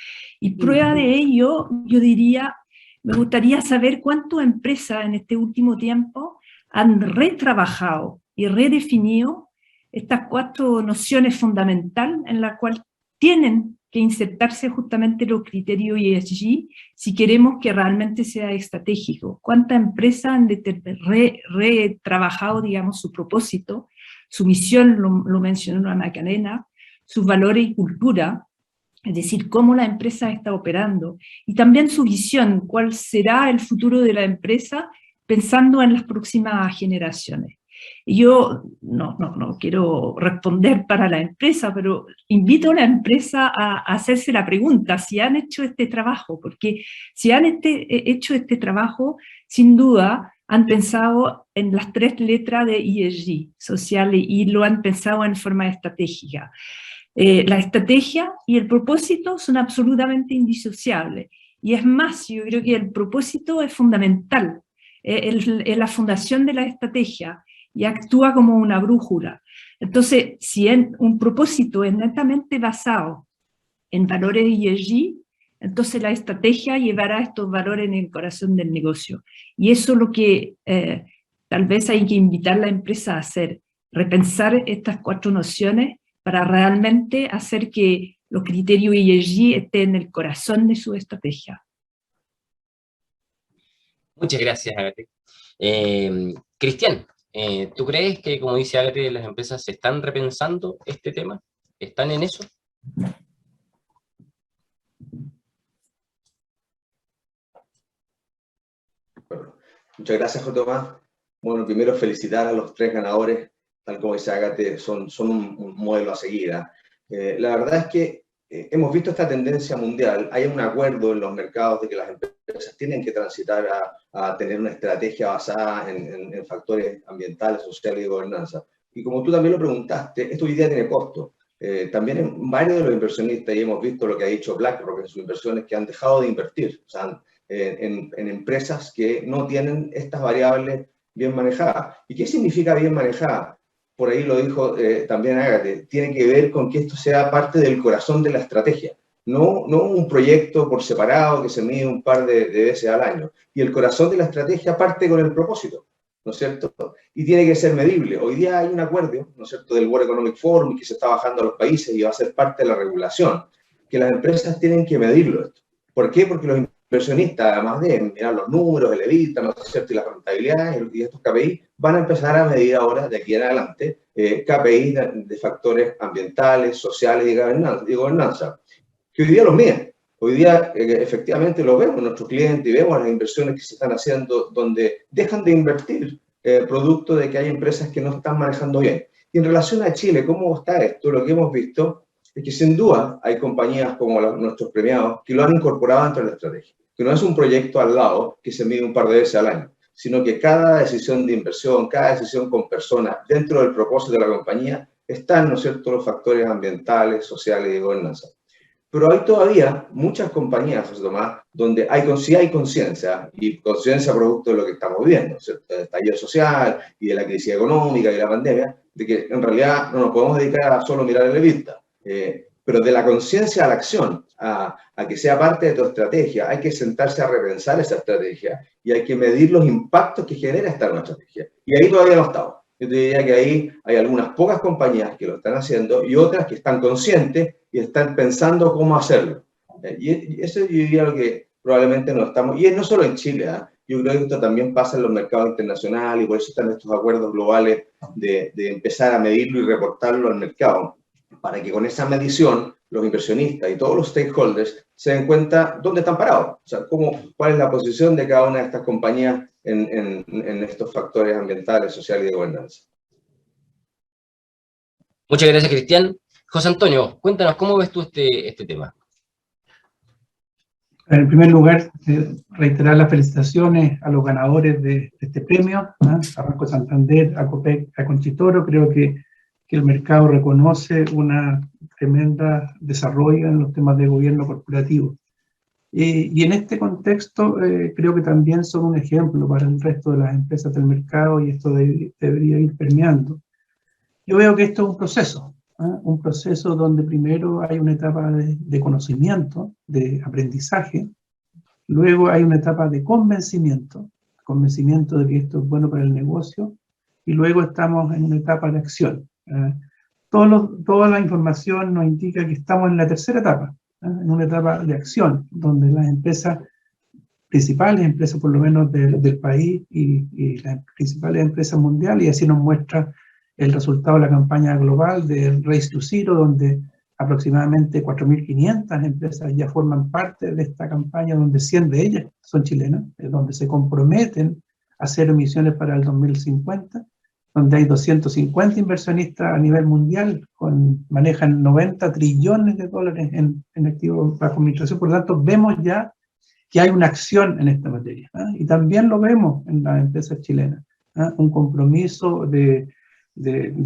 I: Y prueba de ello, yo diría, me gustaría saber cuántas empresas en este último tiempo han retrabajado y redefinido estas 4 nociones fundamentales en las cuales tienen que insertarse justamente los criterios ESG si queremos que realmente sea estratégico. ¿Cuántas empresas han retrabajado, digamos, su propósito, su misión, lo mencionó Ana Macarena, sus valores y cultura, es decir, cómo la empresa está operando, y también su visión, cuál será el futuro de la empresa pensando en las próximas generaciones? Y yo no quiero responder para la empresa, pero invito a la empresa a hacerse la pregunta si han hecho este trabajo, porque si han hecho este trabajo, sin duda han pensado en las 3 letras de ESG, sociales, y lo han pensado en forma estratégica. La estrategia y el propósito son absolutamente indisociables, y es más, yo creo que el propósito es fundamental, es la fundación de la estrategia, y actúa como una brújula. Entonces, si un propósito es netamente basado en valores ESG, entonces la estrategia llevará estos valores en el corazón del negocio. Y eso es lo que tal vez hay que invitar a la empresa a hacer, repensar estas 4 nociones para realmente hacer que los criterios ESG estén en el corazón de su estrategia.
G: Muchas gracias, Agathe. Cristian, ¿tú crees que, como dice Agathe, las empresas se están repensando este tema? ¿Están en eso?
A: Bueno, muchas gracias, José Tomás. Bueno, primero felicitar a los 3 ganadores, tal como dice Agathe, son un modelo a seguir. La verdad es que hemos visto esta tendencia mundial. Hay un acuerdo en los mercados de que las empresas tienen que transitar a tener una estrategia basada en factores ambientales, sociales y de gobernanza. Y como tú también lo preguntaste, esto hoy día tiene costo. También varios de los inversionistas, y hemos visto lo que ha dicho BlackRock en sus inversiones, que han dejado de invertir, o sea, en empresas que no tienen estas variables bien manejadas. ¿Y qué significa bien manejada? Por ahí lo dijo también Agathe, tiene que ver con que esto sea parte del corazón de la estrategia, no un proyecto por separado que se mide un par de veces al año. Y el corazón de la estrategia parte con el propósito, ¿no es cierto? Y tiene que ser medible. Hoy día hay un acuerdo, ¿no es cierto?, del World Economic Forum que se está bajando a los países y va a ser parte de la regulación, que las empresas tienen que medirlo esto. ¿Por qué? Porque los inversionistas, además de mirar los números, el EBITDA, ¿no es cierto?, y la rentabilidad y estos KPI, van a empezar a medir ahora, de aquí en adelante, KPI de factores ambientales, sociales y gobernanza, que hoy día los miden. Hoy día, efectivamente, lo vemos en nuestros clientes y vemos las inversiones que se están haciendo, donde dejan de invertir producto de que hay empresas que no están manejando bien. Y en relación a Chile, ¿cómo está esto? Lo que hemos visto es que sin duda hay compañías como nuestros premiados que lo han incorporado dentro de la estrategia, que no es un proyecto al lado que se mide un par de veces al año, sino que cada decisión de inversión, cada decisión con personas dentro del propósito de la compañía están, ¿no es cierto?, los factores ambientales, sociales y de gobernanza. Pero hay todavía muchas compañías, José Tomás, donde sí hay conciencia, y conciencia producto de lo que estamos viviendo, ¿cierto? El estallido social y de la crisis económica y la pandemia, de que en realidad no nos podemos dedicar a solo mirar el EBITDA, pero de la conciencia a la acción, a que sea parte de tu estrategia, hay que sentarse a repensar esa estrategia y hay que medir los impactos que genera esta nueva estrategia. Y ahí todavía no estamos. Yo te diría que ahí hay algunas pocas compañías que lo están haciendo y otras que están conscientes y están pensando cómo hacerlo. Y eso yo diría lo que probablemente no estamos, y no solo en Chile, yo creo que esto también pasa en los mercados internacionales y por eso están estos acuerdos globales de empezar a medirlo y reportarlo al mercado, para que con esa medición los inversionistas y todos los stakeholders se den cuenta dónde están parados, o sea, cuál es la posición de cada una de estas compañías en estos factores ambientales, sociales y de gobernanza.
G: Muchas gracias, Cristian. José Antonio, cuéntanos, ¿cómo ves tú este tema?
B: En primer lugar, reiterar las felicitaciones a los ganadores de este premio, a Banco Santander, a Copec, a Conchitoro. Creo que el mercado reconoce una tremenda desarrollo en los temas de gobierno corporativo. Y en este contexto creo que también son un ejemplo para el resto de las empresas del mercado y esto debería ir permeando. Yo veo que esto es un proceso donde primero hay una etapa de conocimiento, de aprendizaje, luego hay una etapa de convencimiento de que esto es bueno para el negocio, y luego estamos en una etapa de acción. Toda la información nos indica que estamos en la tercera etapa, en una etapa de acción, donde las empresas, principales empresas por lo menos del país y las principales empresas mundiales, y así nos muestra el resultado de la campaña global del Race to Zero, donde aproximadamente 4.500 empresas ya forman parte de esta campaña, donde 100 de ellas son chilenas, donde se comprometen a hacer emisiones para el 2050, donde hay 250 inversionistas a nivel mundial, manejan 90 trillones de dólares en activos bajo administración. Por lo tanto, vemos ya que hay una acción en esta materia, y también lo vemos en las empresas chilenas, un compromiso de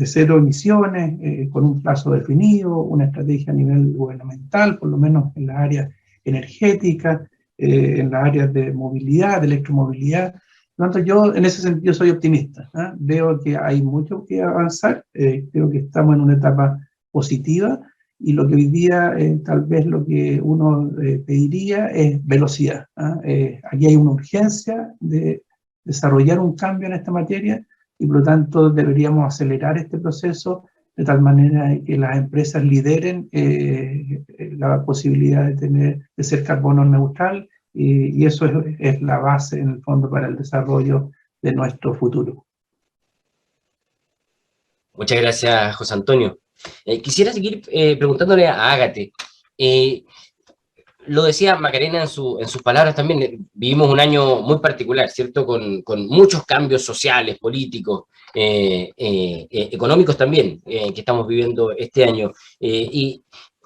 B: cero emisiones, con un plazo definido, una estrategia a nivel gubernamental, por lo menos en las áreas energéticas, en las áreas de movilidad, de electromovilidad. Por lo tanto, yo en ese sentido soy optimista, veo que hay mucho que avanzar, creo que estamos en una etapa positiva, y lo que hoy día tal vez lo que uno pediría es velocidad. Aquí hay una urgencia de desarrollar un cambio en esta materia, y por lo tanto deberíamos acelerar este proceso de tal manera que las empresas lideren la posibilidad de ser carbono neutral, y eso es la base en el fondo para el desarrollo de nuestro futuro.
G: Muchas gracias, José Antonio. Quisiera seguir preguntándole a Ágate. Lo decía Macarena en sus palabras también, vivimos un año muy particular, ¿cierto? Con muchos cambios sociales, políticos, económicos también, que estamos viviendo este año.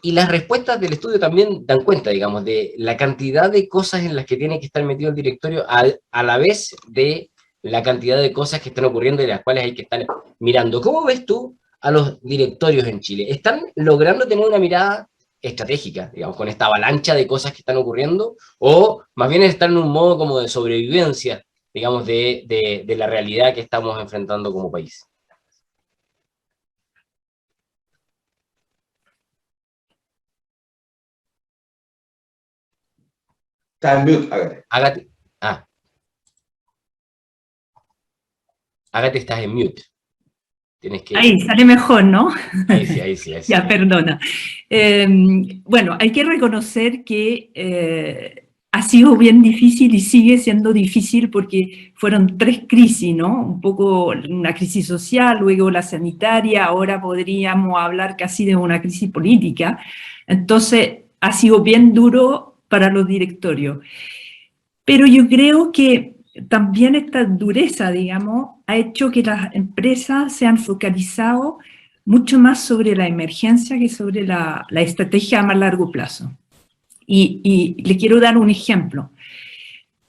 G: Y las respuestas del estudio también dan cuenta, digamos, de la cantidad de cosas en las que tiene que estar metido el directorio, a la vez de la cantidad de cosas que están ocurriendo y de las cuales hay que estar mirando. ¿Cómo ves tú a los directorios en Chile? ¿Están logrando tener una mirada estratégica, digamos, con esta avalancha de cosas que están ocurriendo, o más bien están en un modo como de sobrevivencia, digamos, de la realidad que estamos enfrentando como país?
A: Está en mute, Ágate.
G: Ágate, estás en mute. Tienes que...
I: Ahí, sale mejor, ¿no?
G: Ahí sí.
I: Ya, perdona. Bueno, hay que reconocer que ha sido bien difícil y sigue siendo difícil porque fueron 3 crisis, ¿no? Un poco una crisis social, luego la sanitaria, ahora podríamos hablar casi de una crisis política. Entonces, ha sido bien duro para los directorios. Pero yo creo que también esta dureza, digamos, ha hecho que las empresas se han focalizado mucho más sobre la emergencia que sobre la estrategia a más largo plazo. Y le quiero dar un ejemplo.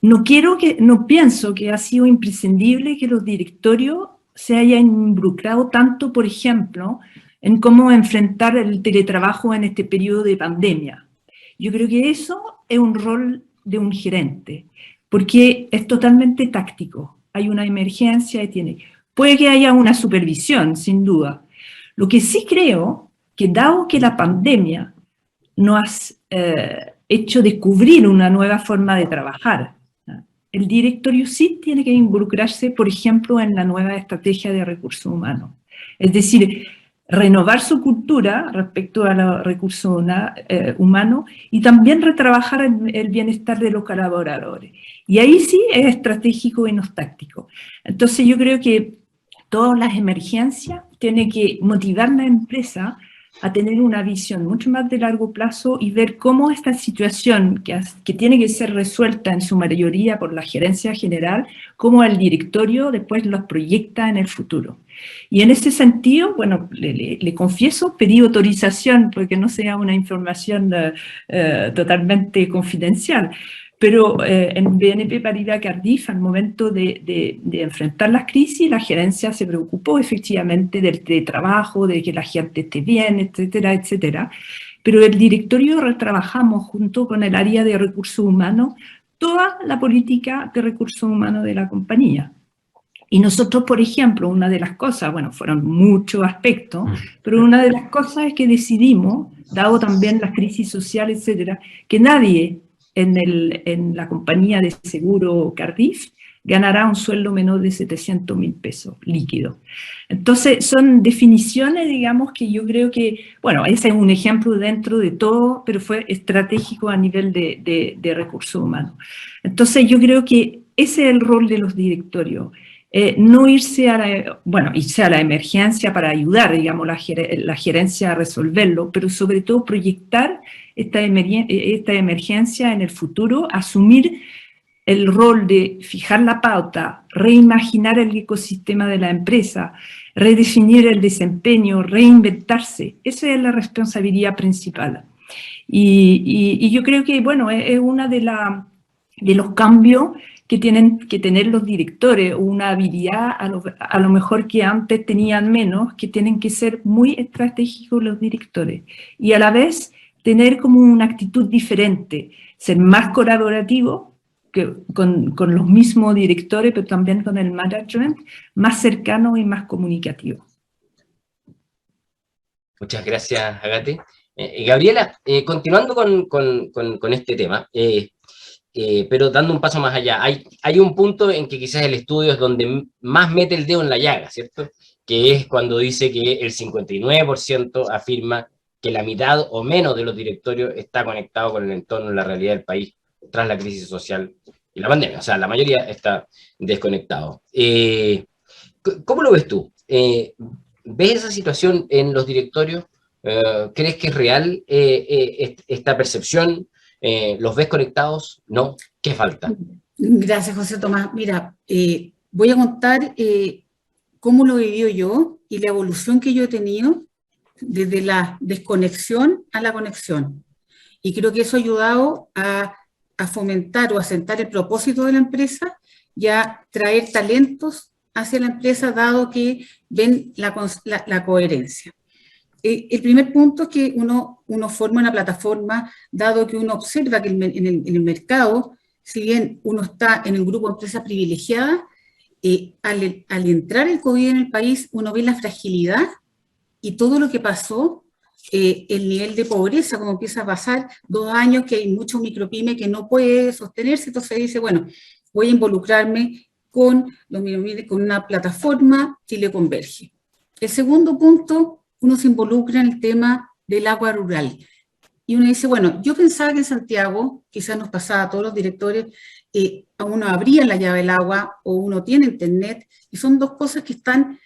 I: No pienso que ha sido imprescindible que los directorios se hayan involucrado tanto, por ejemplo, en cómo enfrentar el teletrabajo en este periodo de pandemia. Yo creo que eso es un rol de un gerente, porque es totalmente táctico. Hay una emergencia y puede que haya una supervisión, sin duda. Lo que sí creo que, dado que la pandemia nos ha hecho descubrir una nueva forma de trabajar, el directorio sí tiene que involucrarse, por ejemplo, en la nueva estrategia de recursos humanos. Es decir, renovar su cultura respecto a los recursos humanos y también retrabajar el bienestar de los colaboradores. Y ahí sí es estratégico y no es táctico. Entonces yo creo que todas las emergencias tienen que motivar a la empresa a tener una visión mucho más de largo plazo y ver cómo esta situación que tiene que ser resuelta en su mayoría por la gerencia general, cómo el directorio después los proyecta en el futuro. Y en ese sentido, bueno, le confieso, pedí autorización porque no sea una información totalmente confidencial, pero en BNP Paribas Cardif, al momento de enfrentar las crisis, la gerencia se preocupó efectivamente del teletrabajo, de que la gente esté bien, etcétera, etcétera. Pero el directorio retrabajamos junto con el área de recursos humanos toda la política de recursos humanos de la compañía. Y nosotros, por ejemplo, una de las cosas, bueno, fueron muchos aspectos, pero una de las cosas es que decidimos, dado también la crisis social, etcétera, que nadie en la compañía de seguro Cardif ganará un sueldo menor de 700.000 pesos líquido. Entonces, son definiciones, digamos, que yo creo que, bueno, ese es un ejemplo dentro de todo, pero fue estratégico a nivel de recursos humanos. Entonces, yo creo que ese es el rol de los directorios. No irse irse a la emergencia para ayudar, digamos, la gerencia a resolverlo, pero sobre todo proyectar esta emergencia en el futuro, asumir el rol de fijar la pauta, reimaginar el ecosistema de la empresa, redefinir el desempeño, reinventarse. Esa es la responsabilidad principal. Y yo creo que, bueno, es una de los cambios que tienen que tener los directores, una habilidad a lo mejor que antes tenían menos, que tienen que ser muy estratégicos los directores. Y a la vez tener como una actitud diferente, ser más colaborativo con los mismos directores, pero también con el management, más cercano y más comunicativo.
G: Muchas gracias, Agate. Gabriela, continuando con este tema, pero dando un paso más allá, hay un punto en que quizás el estudio es donde más mete el dedo en la llaga, ¿cierto? Que es cuando dice que el 59% afirma que la mitad o menos de los directorios está conectado con el entorno y la realidad del país tras la crisis social y la pandemia. O sea, la mayoría está desconectado. ¿Cómo lo ves tú? ¿Ves esa situación en los directorios? ¿Crees que es real esta percepción? ¿Los ves conectados? ¿No? ¿Qué falta?
H: Gracias, José Tomás. Mira, voy a contar cómo lo he vivido yo y la evolución que yo he tenido desde la desconexión a la conexión. Y creo que eso ha ayudado a fomentar o a asentar el propósito de la empresa y a traer talentos hacia la empresa, dado que ven la coherencia. El primer punto es que uno forma una plataforma, dado que uno observa que en el mercado, si bien uno está en el grupo de empresas privilegiadas, al entrar el COVID en el país, uno ve la fragilidad y todo lo que pasó, el nivel de pobreza, como empieza a pasar, 2 años que hay muchos micropymes que no puede sostenerse, entonces dice, bueno, voy a involucrarme con una plataforma Chile Converge. El segundo punto, uno se involucra en el tema del agua rural. Y uno dice, bueno, yo pensaba que en Santiago, quizás nos pasaba a todos los directores, a uno abría la llave del agua o uno tiene internet, y son 2 cosas que están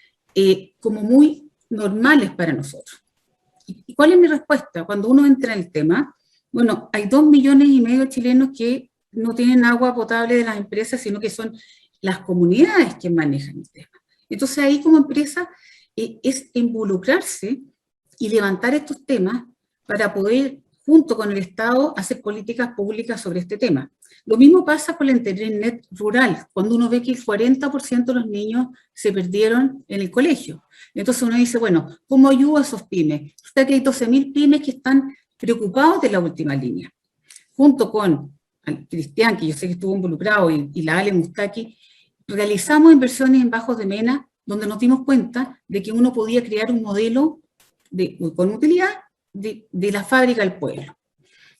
H: como muy normales para nosotros. ¿Y cuál es mi respuesta? Cuando uno entra en el tema, bueno, hay 2,5 millones de chilenos que no tienen agua potable de las empresas, sino que son las comunidades que manejan el tema. Entonces ahí como empresa es involucrarse y levantar estos temas para poder, junto con el Estado, hacer políticas públicas sobre este tema. Lo mismo pasa con la internet rural, cuando uno ve que el 40% de los niños se perdieron en el colegio. Entonces uno dice, bueno, ¿cómo ayudo a esos pymes? Usted que hay 12.000 pymes que están preocupados de la última línea. junto con Cristian, que yo sé que estuvo involucrado, y la Ale Mustaki, realizamos inversiones en Bajos de Mena, donde nos dimos cuenta de que uno podía crear un modelo con utilidad de la fábrica al pueblo.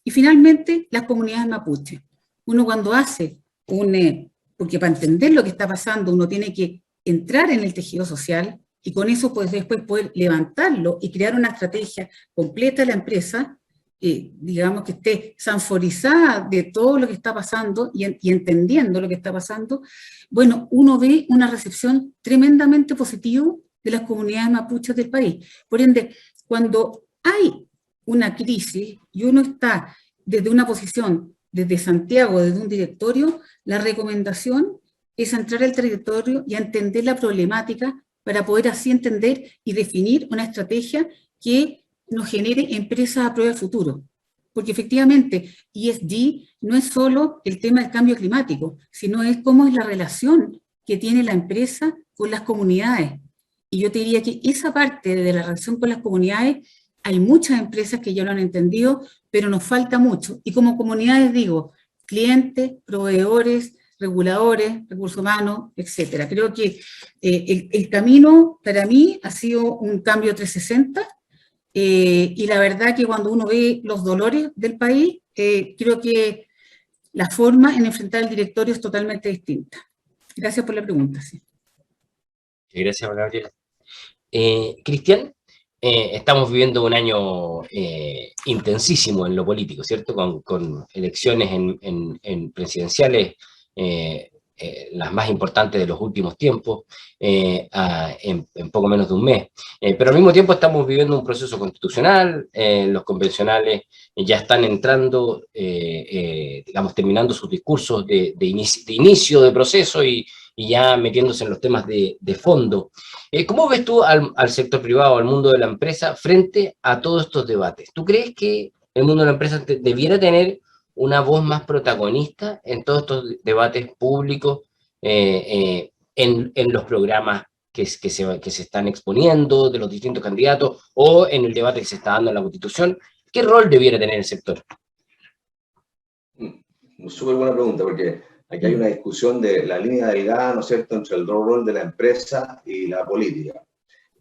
H: Y finalmente, las comunidades mapuche. Uno cuando hace porque para entender lo que está pasando, uno tiene que entrar en el tejido social, y con eso pues después poder levantarlo y crear una estrategia completa de la empresa, digamos que esté sanforizada de todo lo que está pasando y entendiendo lo que está pasando. Bueno, uno ve una recepción tremendamente positiva de las comunidades mapuches del país. Por ende, cuando hay una crisis y uno está desde una posición, desde Santiago, desde un directorio, la recomendación es entrar al territorio y a entender la problemática para poder así entender y definir una estrategia que nos genere empresas a prueba del futuro. Porque efectivamente, ESG no es solo el tema del cambio climático, sino es cómo es la relación que tiene la empresa con las comunidades. Y yo te diría que esa parte de la relación con las comunidades, hay muchas empresas que ya lo han entendido, pero nos falta mucho. Y como comunidades digo, clientes, proveedores, reguladores, recursos humanos, etcétera. Creo que el camino para mí ha sido un cambio 360, y la verdad que cuando uno ve los dolores del país, creo que la forma en enfrentar el directorio es totalmente distinta. Gracias por la pregunta. Sí.
G: Gracias, Gabriela. Cristian, estamos viviendo un año intensísimo en lo político, ¿cierto? Con elecciones en presidenciales, las más importantes de los últimos tiempos, en poco menos de un mes. Pero al mismo tiempo estamos viviendo un proceso constitucional, los convencionales ya están entrando, digamos, terminando sus discursos de inicio de proceso y ya metiéndose en los temas de fondo. ¿Cómo ves tú al sector privado, al mundo de la empresa, frente a todos estos debates? ¿Tú crees que el mundo de la empresa debiera tener una voz más protagonista en todos estos debates públicos, en los programas que se están exponiendo de los distintos candidatos, o en el debate que se está dando en la Constitución? ¿Qué rol debiera tener el sector?
A: Súper buena pregunta, porque aquí hay una discusión de la línea delgada, ¿no es cierto?, entre el rol de la empresa y la política.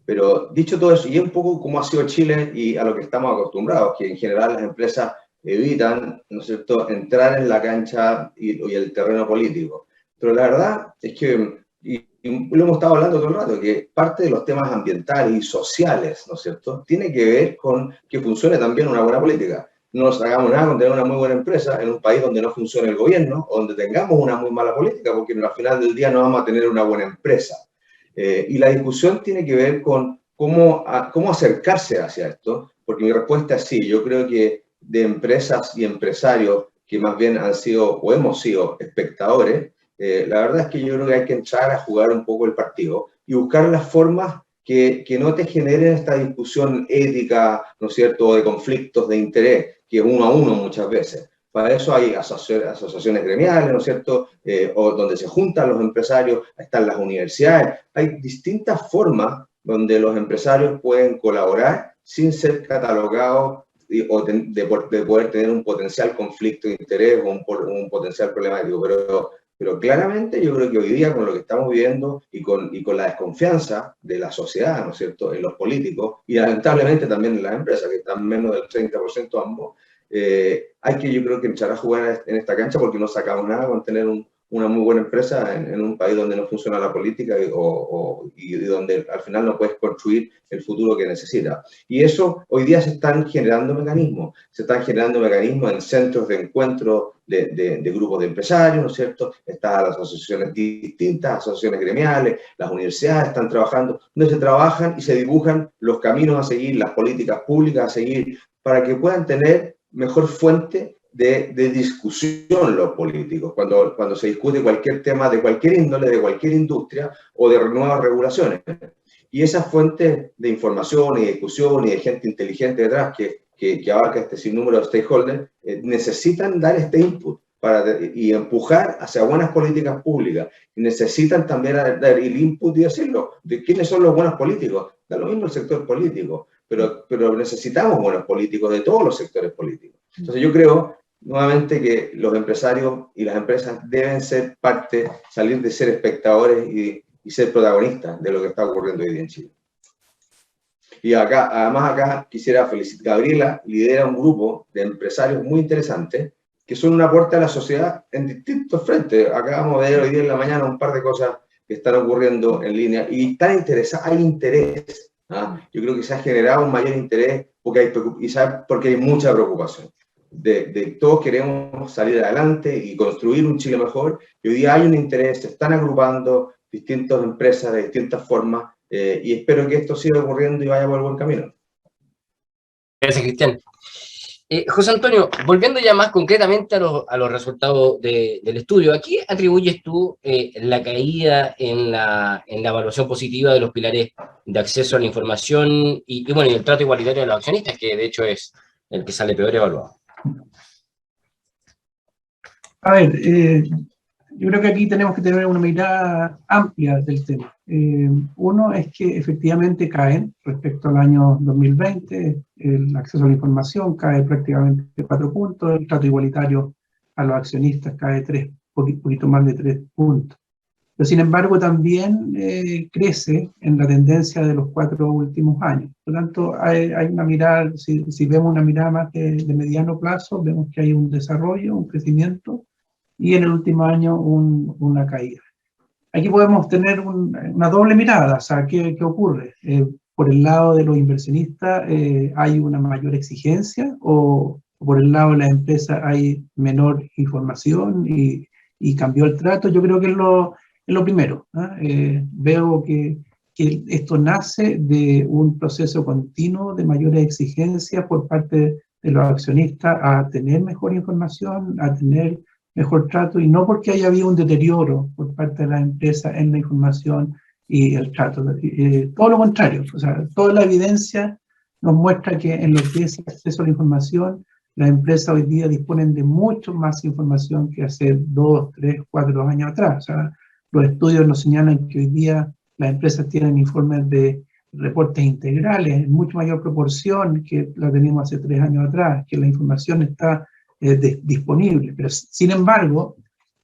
A: Pero dicho todo eso, y un poco cómo ha sido Chile y a lo que estamos acostumbrados, que en general las empresas evitan, ¿no es cierto?, entrar en la cancha y el terreno político. Pero la verdad es que, y lo hemos estado hablando todo el rato, que parte de los temas ambientales y sociales, ¿no es cierto?, tiene que ver con que funcione también una buena política. No nos hagamos nada con tener una muy buena empresa en un país donde no funcione el gobierno, o donde tengamos una muy mala política, porque al final del día no vamos a tener una buena empresa. Y la discusión tiene que ver con cómo acercarse hacia esto, porque mi respuesta es sí. Yo creo que de empresas y empresarios que más bien han sido o hemos sido espectadores, la verdad es que yo creo que hay que entrar a jugar un poco el partido y buscar las formas que no te generen esta discusión ética, ¿no es cierto?, de conflictos de interés, que es uno a uno muchas veces. Para eso hay asociaciones gremiales, ¿no es cierto?, o donde se juntan los empresarios, están las universidades. Hay distintas formas donde los empresarios pueden colaborar sin ser catalogados o de poder tener un potencial conflicto de interés o un potencial problemático. Pero claramente yo creo que hoy día, con lo que estamos viviendo y con la desconfianza de la sociedad, ¿no es cierto?, en los políticos y lamentablemente también en las empresas, que están menos del 30% ambos, hay que, yo creo que empezar a jugar en esta cancha, porque no sacamos nada con tener una muy buena empresa en un país donde no funciona la política y donde al final no puedes construir el futuro que necesitas. Y eso, hoy día se están generando mecanismos en centros de encuentro de grupos de empresarios, ¿no es cierto? Están las asociaciones distintas, asociaciones gremiales, las universidades están trabajando, donde se trabajan y se dibujan los caminos a seguir, las políticas públicas a seguir, para que puedan tener mejor fuente de discusión los políticos, cuando se discute cualquier tema de cualquier índole, de cualquier industria o de nuevas regulaciones. Y esas fuentes de información y de discusión y de gente inteligente detrás que abarca este sinnúmero de stakeholders, necesitan dar este input y empujar hacia buenas políticas públicas. Y necesitan también dar el input y decirlo, de quiénes son los buenos políticos. Da lo mismo el sector político, pero necesitamos buenos políticos de todos los sectores políticos. Entonces yo creo nuevamente que los empresarios y las empresas deben ser parte, salir de ser espectadores y ser protagonistas de lo que está ocurriendo hoy día en Chile. Y acá, además acá quisiera felicitar, Gabriela lidera un grupo de empresarios muy interesantes que son un aporte a la sociedad en distintos frentes. Acabamos de ver hoy día en la mañana un par de cosas que están ocurriendo en línea y hay interés. ¿Ah? Yo creo que se ha generado un mayor interés porque hay mucha preocupación. Todos queremos salir adelante y construir un Chile mejor, y hoy día hay un interés, se están agrupando distintas empresas de distintas formas, y espero que esto siga ocurriendo y vaya por el buen camino.
G: Gracias, Cristian. José Antonio, volviendo ya más concretamente a los resultados del estudio, ¿a qué atribuyes tú la caída en la evaluación positiva de los pilares de acceso a la información y bueno, y el trato igualitario de los accionistas, que de hecho es el que sale peor evaluado?
B: A ver, yo creo que aquí tenemos que tener una mirada amplia del tema. Uno es que efectivamente caen respecto al año 2020, el acceso a la información cae prácticamente 4 puntos, el trato igualitario a los accionistas cae poquito más de 3 puntos. Pero sin embargo también crece en la tendencia de los 4 últimos años. Por lo tanto, hay una mirada, si vemos una mirada más de mediano plazo, vemos que hay un desarrollo, un crecimiento, y en el último año una caída. Aquí podemos tener una doble mirada, o sea, ¿qué ocurre? Por el lado de los inversionistas hay una mayor exigencia, o por el lado de la empresa hay menor información y cambió el trato. Yo creo que es lo primero. Veo que esto nace de un proceso continuo de mayores exigencias por parte de los accionistas a tener mejor información, a tener mejor trato, y no porque haya habido un deterioro por parte de la empresa en la información y el trato. Todo lo contrario, o sea, toda la evidencia nos muestra que en lo que es acceso a la información, las empresas hoy día disponen de mucho más información que hace 2, 3, 4 años atrás. O sea, los estudios nos señalan que hoy día las empresas tienen informes de reportes integrales en mucho mayor proporción que la teníamos hace 3 años atrás, que la información está disponible. Pero sin embargo,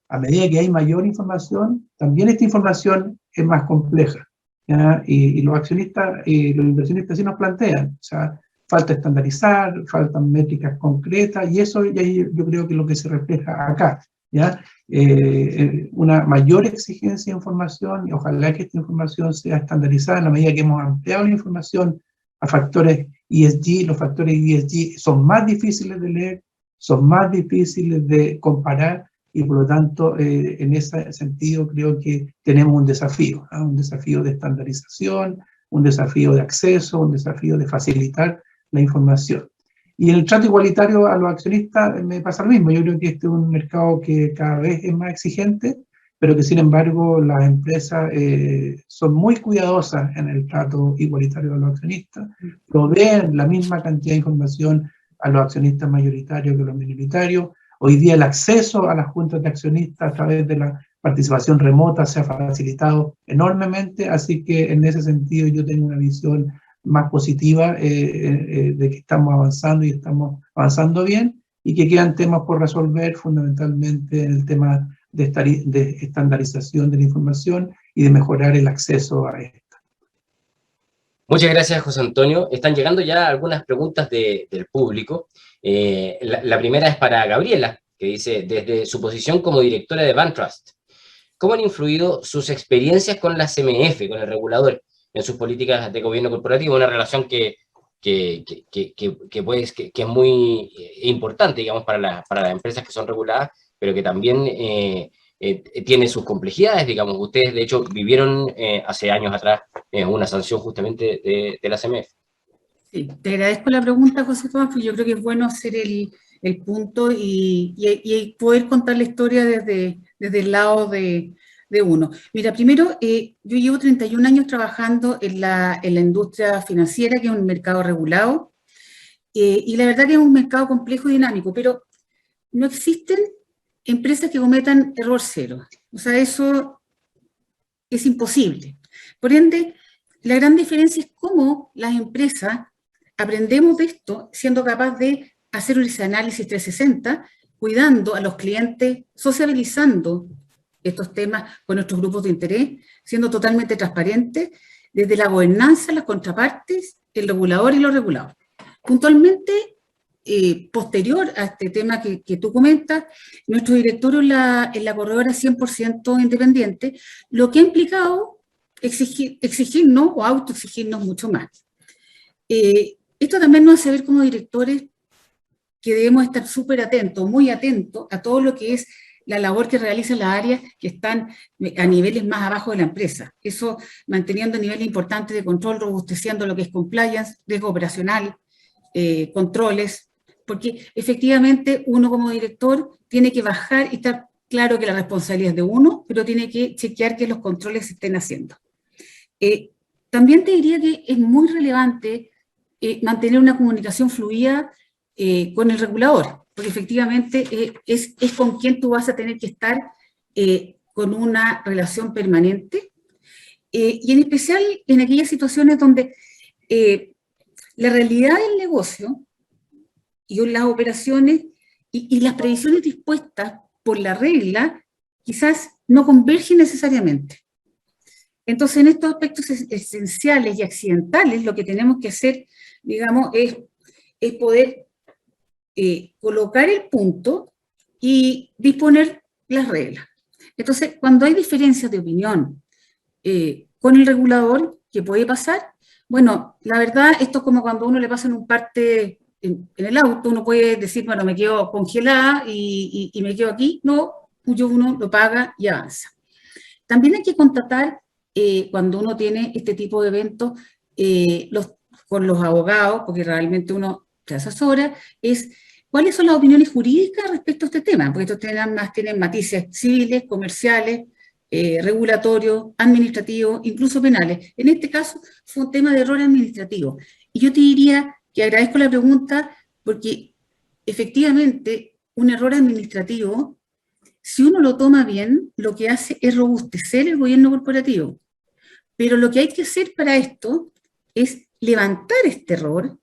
B: a medida que hay mayor información, también esta información es más compleja, ¿ya? Y los accionistas y los inversionistas sí nos plantean, o sea, falta estandarizar, faltan métricas concretas, y eso yo creo que es lo que se refleja acá, ¿ya? Una mayor exigencia de información, y ojalá que esta información sea estandarizada en la medida que hemos ampliado la información a factores ESG. Los factores ESG son más difíciles de leer, son más difíciles de comparar, y por lo tanto, en ese sentido, creo que tenemos un desafío de estandarización, un desafío de acceso, un desafío de facilitar la información. Y en el trato igualitario a los accionistas me pasa lo mismo. Yo creo que este es un mercado que cada vez es más exigente, pero que sin embargo las empresas son muy cuidadosas en el trato igualitario a los accionistas, proveen la misma cantidad de información a los accionistas mayoritarios que a los minoritarios. Hoy día el acceso a las juntas de accionistas a través de la participación remota se ha facilitado enormemente, así que en ese sentido yo tengo una visión más positiva de que estamos avanzando y estamos avanzando bien, y que quedan temas por resolver, fundamentalmente en el tema de estandarización de la información y de mejorar el acceso a esta.
G: Muchas gracias, José Antonio. Están llegando ya algunas preguntas del público. La primera es para Gabriela, que dice, desde su posición como directora de Bantrust, ¿cómo han influido sus experiencias con la CMF, con el regulador, en sus políticas de gobierno corporativo? Una relación que es muy importante, digamos, para las empresas que son reguladas, pero que también tiene sus complejidades, digamos. Ustedes, de hecho, vivieron hace años atrás una sanción justamente de la CMF.
H: Sí, te agradezco la pregunta, José Tomás, yo creo que es bueno hacer el punto y poder contar la historia desde el lado de uno. Mira, primero, yo llevo 31 años trabajando en la industria financiera, que es un mercado regulado, y la verdad que es un mercado complejo y dinámico, pero no existen empresas que cometan error cero. O sea, eso es imposible. Por ende, la gran diferencia es cómo las empresas aprendemos de esto siendo capaz de hacer ese análisis 360 cuidando a los clientes, sociabilizando estos temas con nuestros grupos de interés, siendo totalmente transparentes, desde la gobernanza, las contrapartes, el regulador y los regulados. Puntualmente, posterior a este tema que tú comentas, nuestro directorio en la corredora es 100% independiente, lo que ha implicado exigirnos o autoexigirnos mucho más. Esto también nos hace ver como directores que debemos estar súper atentos, muy atentos a todo lo que es la labor que realizan las áreas que están a niveles más abajo de la empresa. Eso manteniendo niveles importantes de control, robusteciendo lo que es compliance, riesgo operacional, controles, porque efectivamente uno como director tiene que bajar y estar claro que la responsabilidad es de uno, pero tiene que chequear que los controles se estén haciendo. También te diría que es muy relevante mantener una comunicación fluida con el regulador, porque efectivamente es con quien tú vas a tener que estar con una relación permanente, y en especial en aquellas situaciones donde la realidad del negocio y las operaciones y las previsiones dispuestas por la regla quizás no convergen necesariamente. Entonces, en estos aspectos esenciales y accidentales, lo que tenemos que hacer, digamos, es poder colocar el punto y disponer las reglas. Entonces, cuando hay diferencias de opinión con el regulador, ¿qué puede pasar? Bueno, la verdad, esto es como cuando a uno le pasa en un parte en el auto, uno puede decir, bueno, me quedo congelada y me quedo aquí. No, uno lo paga y avanza. También hay que contratar, cuando uno tiene este tipo de eventos, con los abogados, porque realmente uno se asesora, es cuáles son las opiniones jurídicas respecto a este tema, porque estos temas tienen matices civiles, comerciales, regulatorios, administrativos, incluso penales. En este caso fue un tema de error administrativo. Y yo te diría que agradezco la pregunta porque efectivamente un error administrativo, si uno lo toma bien, lo que hace es robustecer el gobierno corporativo. Pero lo que hay que hacer para esto es levantar este error,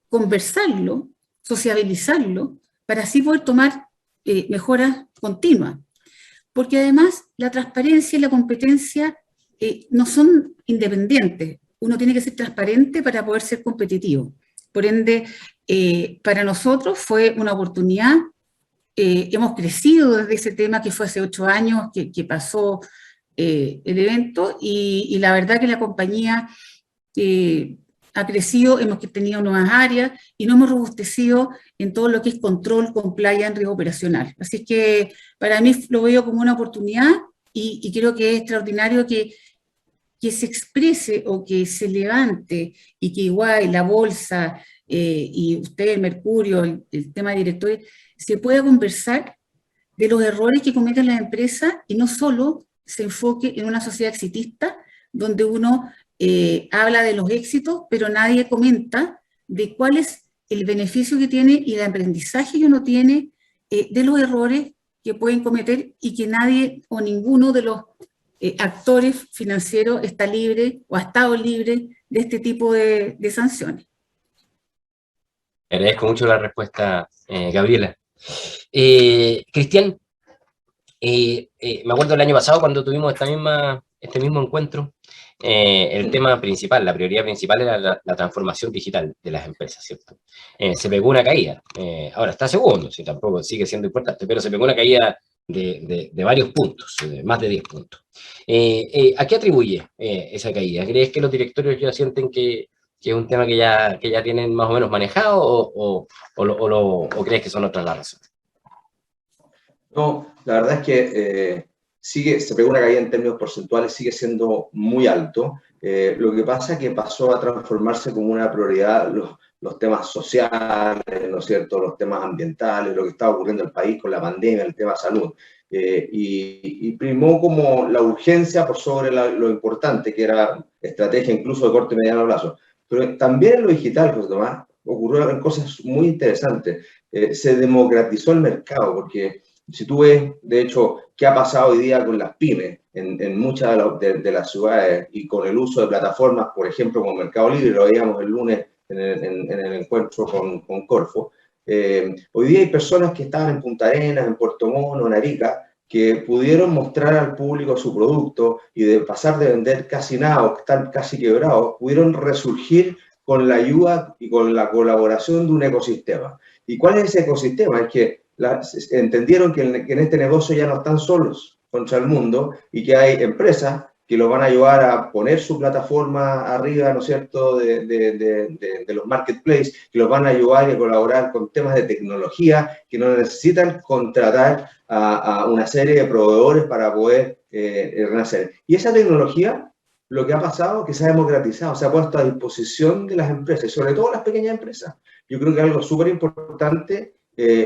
H: conversarlo, sociabilizarlo, para así poder tomar mejoras continuas. Porque además la transparencia y la competencia no son independientes. Uno tiene que ser transparente para poder ser competitivo. Por ende, para nosotros fue una oportunidad. Hemos crecido desde ese tema que fue hace 8 años que pasó el evento, y la verdad que la compañía ha crecido, hemos tenido nuevas áreas y nos hemos robustecido en todo lo que es control, compliance, riesgo operacional. Así que para mí lo veo como una oportunidad y creo que es extraordinario que se exprese o que se levante y que igual la bolsa y usted, el Mercurio, el tema de directores, se pueda conversar de los errores que cometen las empresas y no solo se enfoque en una sociedad exitista donde uno habla de los éxitos, pero nadie comenta de cuál es el beneficio que tiene y el aprendizaje que uno tiene de los errores que pueden cometer y que nadie o ninguno de los actores financieros está libre o ha estado libre de este tipo de sanciones.
G: Agradezco mucho la respuesta, Gabriela. Cristian, me acuerdo el año pasado cuando tuvimos este mismo encuentro, el tema principal, la prioridad principal era la transformación digital de las empresas, ¿cierto? Se pegó una caída, ahora está segundo, sí, tampoco sigue siendo importante, pero se pegó una caída de varios puntos, más de 10 puntos. ¿A qué atribuye esa caída? ¿Crees que los directorios ya sienten que es un tema que ya tienen más o menos manejado o crees que son otras las razones?
A: No, la verdad es que se pegó una caída en términos porcentuales, sigue siendo muy alto. Lo que pasa es que pasó a transformarse como una prioridad los temas sociales, ¿no es cierto?, los temas ambientales, lo que está ocurriendo en el país con la pandemia, el tema de salud. Y primó como la urgencia por sobre lo importante, que era estrategia incluso de corto y mediano plazo. Pero también en lo digital, José Tomás, ocurrieron cosas muy interesantes. Se democratizó el mercado, porque si tú ves, de hecho, qué ha pasado hoy día con las pymes en muchas de las ciudades y con el uso de plataformas, por ejemplo, como Mercado Libre, lo veíamos el lunes en el encuentro con Corfo, Hoy día hay personas que estaban en Punta Arenas, en Puerto Montt, en Arica, que pudieron mostrar al público su producto y de pasar de vender casi nada o estar casi quebrados, pudieron resurgir con la ayuda y con la colaboración de un ecosistema. ¿Y cuál es ese ecosistema? Es que entendieron que en este negocio ya no están solos contra el mundo y que hay empresas que los van a ayudar a poner su plataforma arriba, ¿no es cierto?, de los marketplaces, que los van a ayudar y a colaborar con temas de tecnología, que no necesitan contratar a una serie de proveedores para poder renacer. Y esa tecnología, lo que ha pasado es que se ha democratizado, se ha puesto a disposición de las empresas, sobre todo las pequeñas empresas. Yo creo que algo súper importante,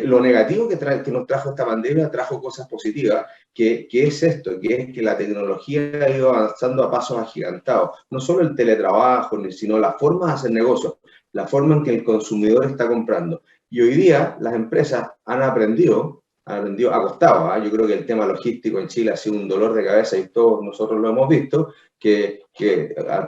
A: lo negativo que nos trajo esta pandemia, trajo cosas positivas, que es esto, que es que la tecnología ha ido avanzando a pasos agigantados. No solo el teletrabajo, sino la forma de hacer negocios, la forma en que el consumidor está comprando. Y hoy día las empresas han aprendido, ha costado, yo creo que el tema logístico en Chile ha sido un dolor de cabeza y todos nosotros lo hemos visto, que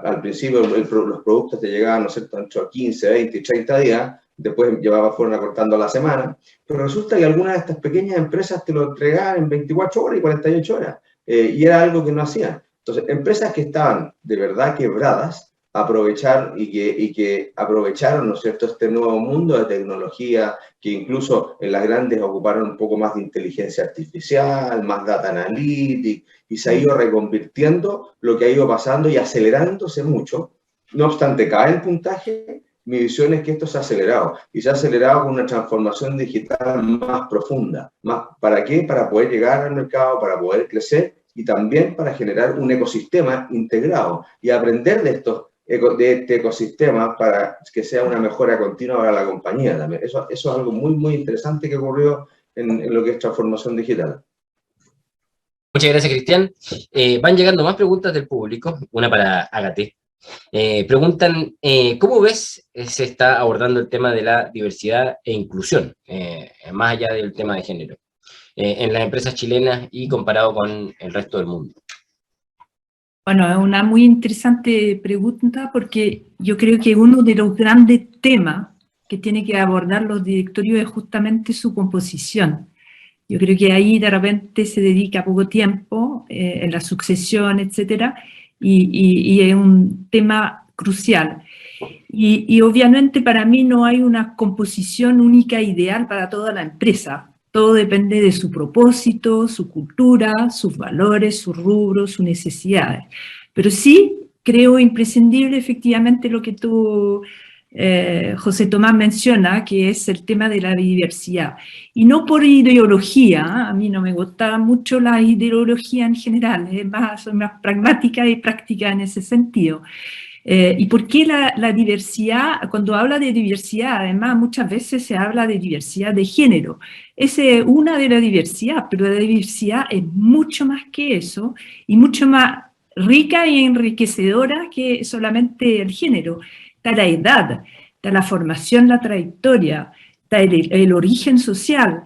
A: al principio los productos te llegaban, ¿no es cierto?, entre 15, 20 y 30 días, después fueron acortando la semana, pero resulta que algunas de estas pequeñas empresas te lo entregaban en 24 horas y 48 horas, y era algo que no hacían. Entonces, empresas que estaban de verdad quebradas, aprovecharon, ¿no es cierto?, este nuevo mundo de tecnología, que incluso en las grandes ocuparon un poco más de inteligencia artificial, más data analytics, y se ha ido reconvirtiendo lo que ha ido pasando y acelerándose mucho. No obstante, cae el puntaje. Mi visión es que esto se ha acelerado, y se ha acelerado con una transformación digital más profunda. ¿Para qué? Para poder llegar al mercado, para poder crecer, y también para generar un ecosistema integrado y aprender de este ecosistema para que sea una mejora continua para la compañía también. Eso es algo muy, muy interesante que ocurrió en lo que es transformación digital.
G: Muchas gracias, Cristian. Van llegando más preguntas del público, una para Ágate. Preguntan, ¿cómo ves se está abordando el tema de la diversidad e inclusión, más allá del tema de género, en las empresas chilenas y comparado con el resto del mundo?
I: Bueno, es una muy interesante pregunta porque yo creo que uno de los grandes temas que tiene que abordar los directorios es justamente su composición. Yo creo que ahí de repente se dedica poco tiempo en la sucesión, etcétera, y es un tema crucial. Y obviamente para mí no hay una composición única ideal para toda la empresa. Todo depende de su propósito, su cultura, sus valores, sus rubros, sus necesidades. Pero sí creo imprescindible efectivamente lo que tú, José Tomás, menciona, que es el tema de la diversidad. Y no por ideología, a mí no me gusta mucho la ideología en general, soy más pragmática y práctica en ese sentido. ¿Y por qué la diversidad? Cuando habla de diversidad, además, muchas veces se habla de diversidad de género. Esa es una de la diversidad, pero la diversidad es mucho más que eso y mucho más rica y enriquecedora que solamente el género. Está la edad, está la formación, la trayectoria, está el origen social,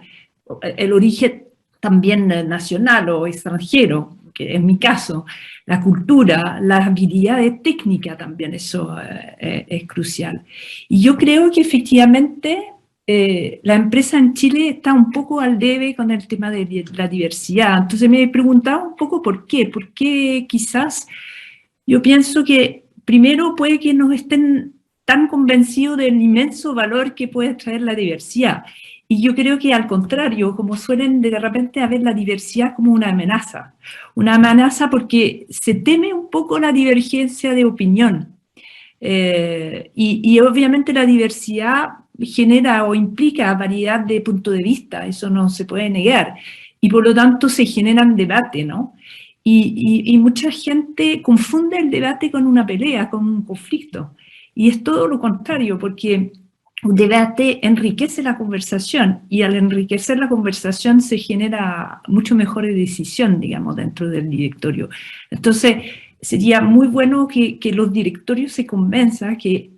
I: el origen también nacional o extranjero, que es mi caso, la cultura, las habilidades técnicas también, eso es crucial. Y yo creo que efectivamente la empresa en Chile está un poco al debe con el tema de la diversidad. Entonces me he preguntado un poco por qué. ¿Por qué quizás yo pienso que primero puede que no estén tan convencidos del inmenso valor que puede traer la diversidad? Y yo creo que al contrario, como suelen de repente ver la diversidad como una amenaza porque se teme un poco la divergencia de opinión. Y obviamente la diversidad genera o implica variedad de puntos de vista, eso no se puede negar, y por lo tanto se generan debate, ¿no? Y mucha gente confunde el debate con una pelea, con un conflicto, y es todo lo contrario, porque un debate enriquece la conversación, y al enriquecer la conversación se genera mucho mejor decisión, digamos, dentro del directorio. Entonces, sería muy bueno que los directorios se convenzan que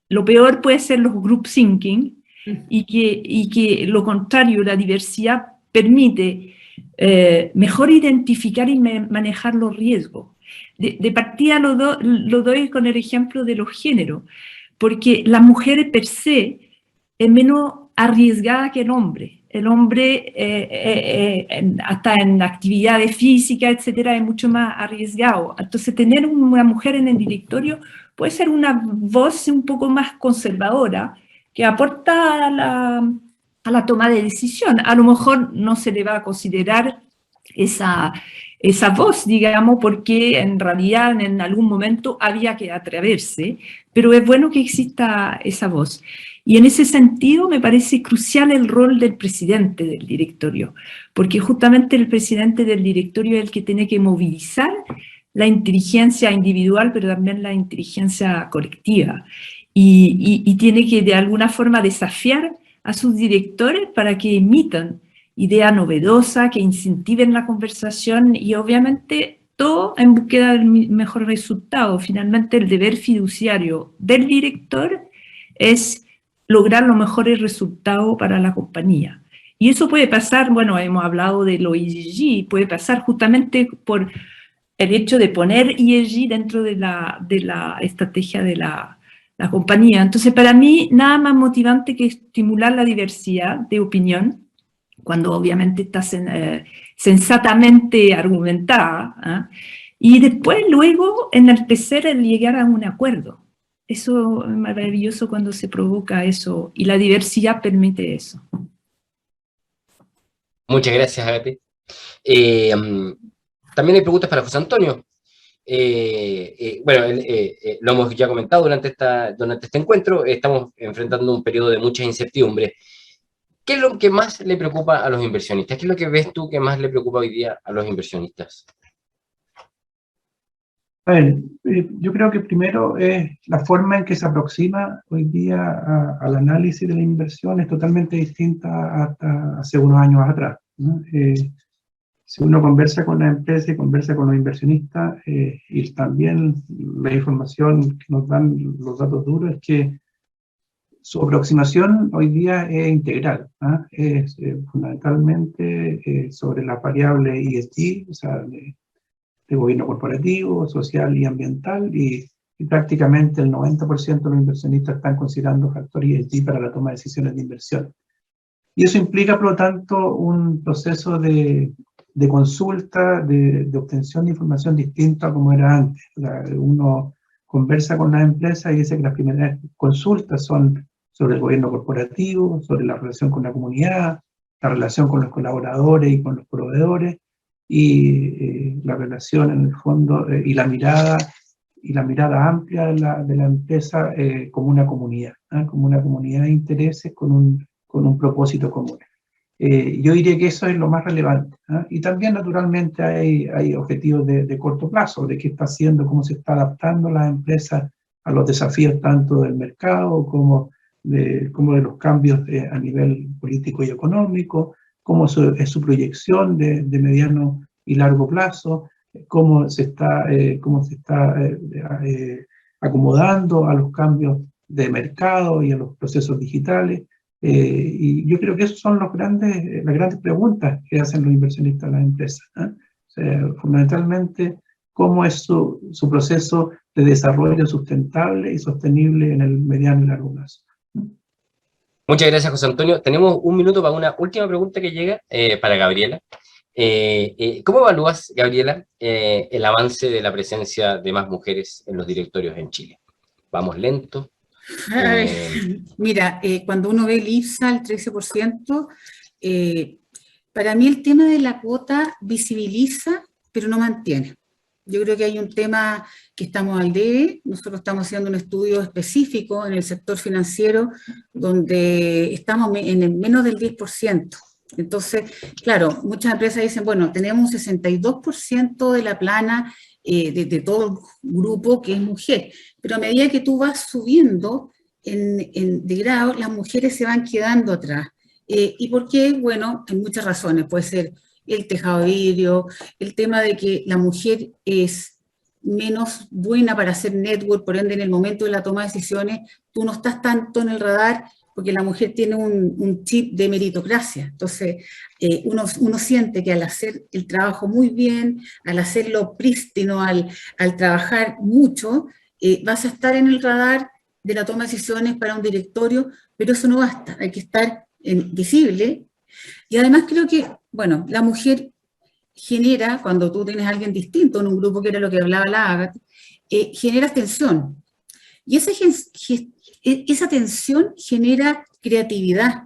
I: lo peor puede ser los group thinking y que lo contrario, la diversidad permite mejor identificar y manejar los riesgos. De partida lo doy con el ejemplo de los géneros, porque las mujeres per se es menos arriesgada que el hombre. El hombre, hasta en actividades físicas, etcétera, es mucho más arriesgado. Entonces, tener una mujer en el directorio puede ser una voz un poco más conservadora, que aporta a la toma de decisión. A lo mejor no se le va a considerar esa voz, digamos, porque en realidad en algún momento había que atreverse, pero es bueno que exista esa voz. Y en ese sentido me parece crucial el rol del presidente del directorio, porque justamente el presidente del directorio es el que tiene que movilizar la inteligencia individual, pero también la inteligencia colectiva. Y tiene que de alguna forma desafiar a sus directores para que emitan ideas novedosas, que incentiven la conversación y obviamente todo en búsqueda del mejor resultado. Finalmente el deber fiduciario del director es lograr los mejores resultados para la compañía. Y eso puede pasar, bueno, hemos hablado de lo ESG, puede pasar justamente por el hecho de poner ESG dentro de la estrategia de la compañía. Entonces, para mí, nada más motivante que estimular la diversidad de opinión, cuando obviamente está sensatamente argumentada, y después, luego, enaltecer el llegar a un acuerdo. Eso es maravilloso cuando se provoca eso, y la diversidad permite eso.
G: Muchas gracias, Agate. También hay preguntas para José Antonio. Bueno, lo hemos ya comentado durante este encuentro, estamos enfrentando un periodo de mucha incertidumbre. ¿Qué es lo que más le preocupa a los inversionistas? ¿Qué es lo que ves tú que más le preocupa hoy día a los inversionistas?
B: A ver, yo creo que primero es la forma en que se aproxima hoy día al análisis de la inversión es totalmente distinta hasta hace unos años atrás, ¿no? Si uno conversa con la empresa y conversa con los inversionistas, y también la información que nos dan los datos duros es que su aproximación hoy día es integral, ¿ah? Es fundamentalmente sobre la variable ESG, o sea, de gobierno corporativo, social y ambiental, y prácticamente el 90% de los inversionistas están considerando factores ESG para la toma de decisiones de inversión. Y eso implica, por lo tanto, un proceso de consulta, de obtención de información distinta a como era antes. O sea, uno conversa con las empresas y dice que las primeras consultas son sobre el gobierno corporativo, sobre la relación con la comunidad, la relación con los colaboradores y con los proveedores, y la relación en el fondo, y la mirada amplia de la empresa como una comunidad, como una comunidad de intereses con un propósito común. Yo diría que eso es lo más relevante, ¿eh? Y también naturalmente hay objetivos de corto plazo, de qué está haciendo, cómo se está adaptando la empresa a los desafíos tanto del mercado como de los cambios a nivel político y económico, cómo es su proyección de mediano y largo plazo, cómo se está acomodando a los cambios de mercado y a los procesos digitales. Y yo creo que esas son las grandes preguntas que hacen los inversionistas a las empresas, ¿eh? O sea, fundamentalmente, cómo es su proceso de desarrollo sustentable y sostenible en el mediano y largo plazo.
G: Muchas gracias, José Antonio. Tenemos un minuto para una última pregunta que llega para Gabriela. ¿Cómo evalúas, Gabriela, el avance de la presencia de más mujeres en los directorios en Chile? ¿Vamos lento?
H: Mira, cuando uno ve el IPSA, el 13%, para mí el tema de la cuota visibiliza, pero no mantiene. Yo creo que hay un tema que estamos al debe. Nosotros estamos haciendo un estudio específico en el sector financiero donde estamos en el menos del 10%. Entonces, claro, muchas empresas dicen, bueno, tenemos un 62% de la plana de todo el grupo que es mujer, pero a medida que tú vas subiendo de grado, las mujeres se van quedando atrás. ¿Y por qué? Bueno, hay muchas razones. Puede ser el tejado de vidrio, el tema de que la mujer es menos buena para hacer network, por ende en el momento de la toma de decisiones tú no estás tanto en el radar porque la mujer tiene un chip de meritocracia. Entonces uno siente que al hacer el trabajo muy bien, al hacerlo prístino, al trabajar mucho, vas a estar en el radar de la toma de decisiones para un directorio pero eso no basta, hay que estar visible. Y además creo que, bueno, la mujer genera, cuando tú tienes a alguien distinto en un grupo, que era lo que hablaba la Ágata, genera tensión. Y esa tensión genera creatividad,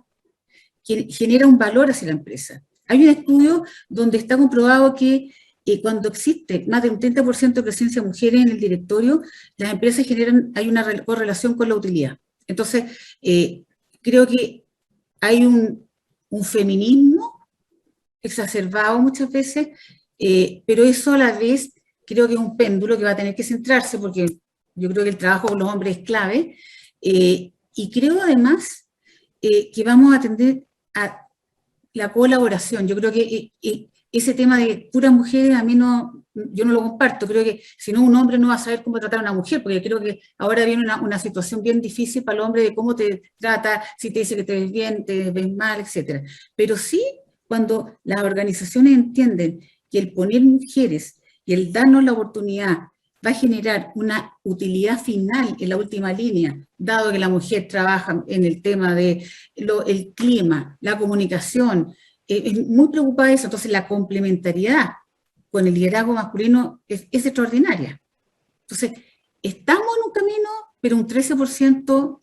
H: genera un valor hacia la empresa. Hay un estudio donde está comprobado que cuando existe más de un 30% de presencia de mujeres en el directorio, las empresas hay una correlación con la utilidad. Entonces, creo que hay un feminismo exacerbado muchas veces, pero eso a la vez creo que es un péndulo que va a tener que centrarse, porque yo creo que el trabajo con los hombres es clave, y creo además que vamos a tender a la colaboración. Yo creo que ese tema de puras mujeres a mí yo no lo comparto. Creo que si no, un hombre no va a saber cómo tratar a una mujer, porque creo que ahora viene una situación bien difícil para el hombre de cómo te trata, si te dice que te ves bien, te ves mal, etc. Pero sí, cuando las organizaciones entienden que el poner mujeres y el darnos la oportunidad va a generar una utilidad final en la última línea, dado que la mujer trabaja en el tema de el clima, la comunicación, es muy preocupada de eso. Entonces la complementariedad con el liderazgo masculino es extraordinaria. Entonces, estamos en un camino, pero un 13%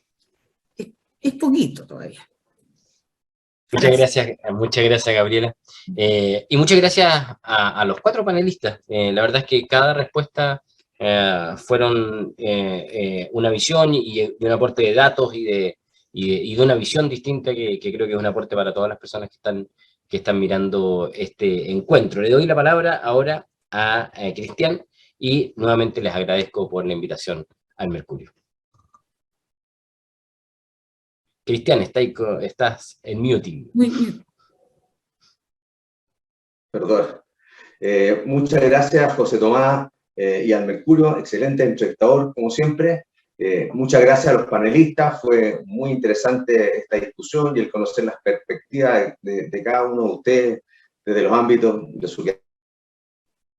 H: es poquito todavía.
G: Muchas gracias, Gabriela. Y muchas gracias a los 4 panelistas. La verdad es que cada respuesta fueron una visión y un aporte de datos y de una visión distinta que creo que es un aporte para todas las personas que están mirando este encuentro. Le doy la palabra ahora a Cristian y nuevamente les agradezco por la invitación al Mercurio. Cristian, estás en muting.
A: Perdón. Muchas gracias, José Tomás, y al Mercurio, excelente entrevistador, como siempre. Muchas gracias a los panelistas, fue muy interesante esta discusión y el conocer las perspectivas de cada uno de ustedes desde los ámbitos de su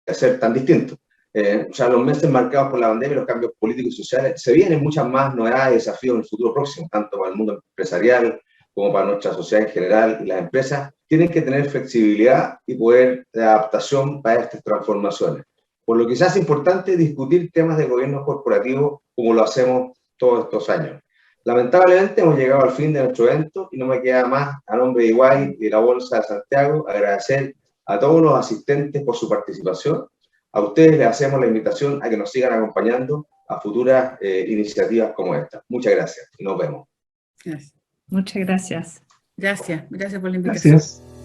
A: quehacer tan distintos. Ya los meses marcados por la pandemia y los cambios políticos y sociales, se vienen muchas más novedades y desafíos en el futuro próximo, tanto para el mundo empresarial como para nuestra sociedad en general, y las empresas tienen que tener flexibilidad y poder de adaptación para estas transformaciones. Por lo que se hace importante discutir temas de gobierno corporativo como lo hacemos todos estos años. Lamentablemente hemos llegado al fin de nuestro evento y no me queda más, a nombre de Iguay y de la Bolsa de Santiago, agradecer a todos los asistentes por su participación. A ustedes les hacemos la invitación a que nos sigan acompañando a futuras iniciativas como esta. Muchas gracias y nos vemos.
H: Gracias.
I: Muchas gracias.
H: Gracias por la invitación.
B: Gracias.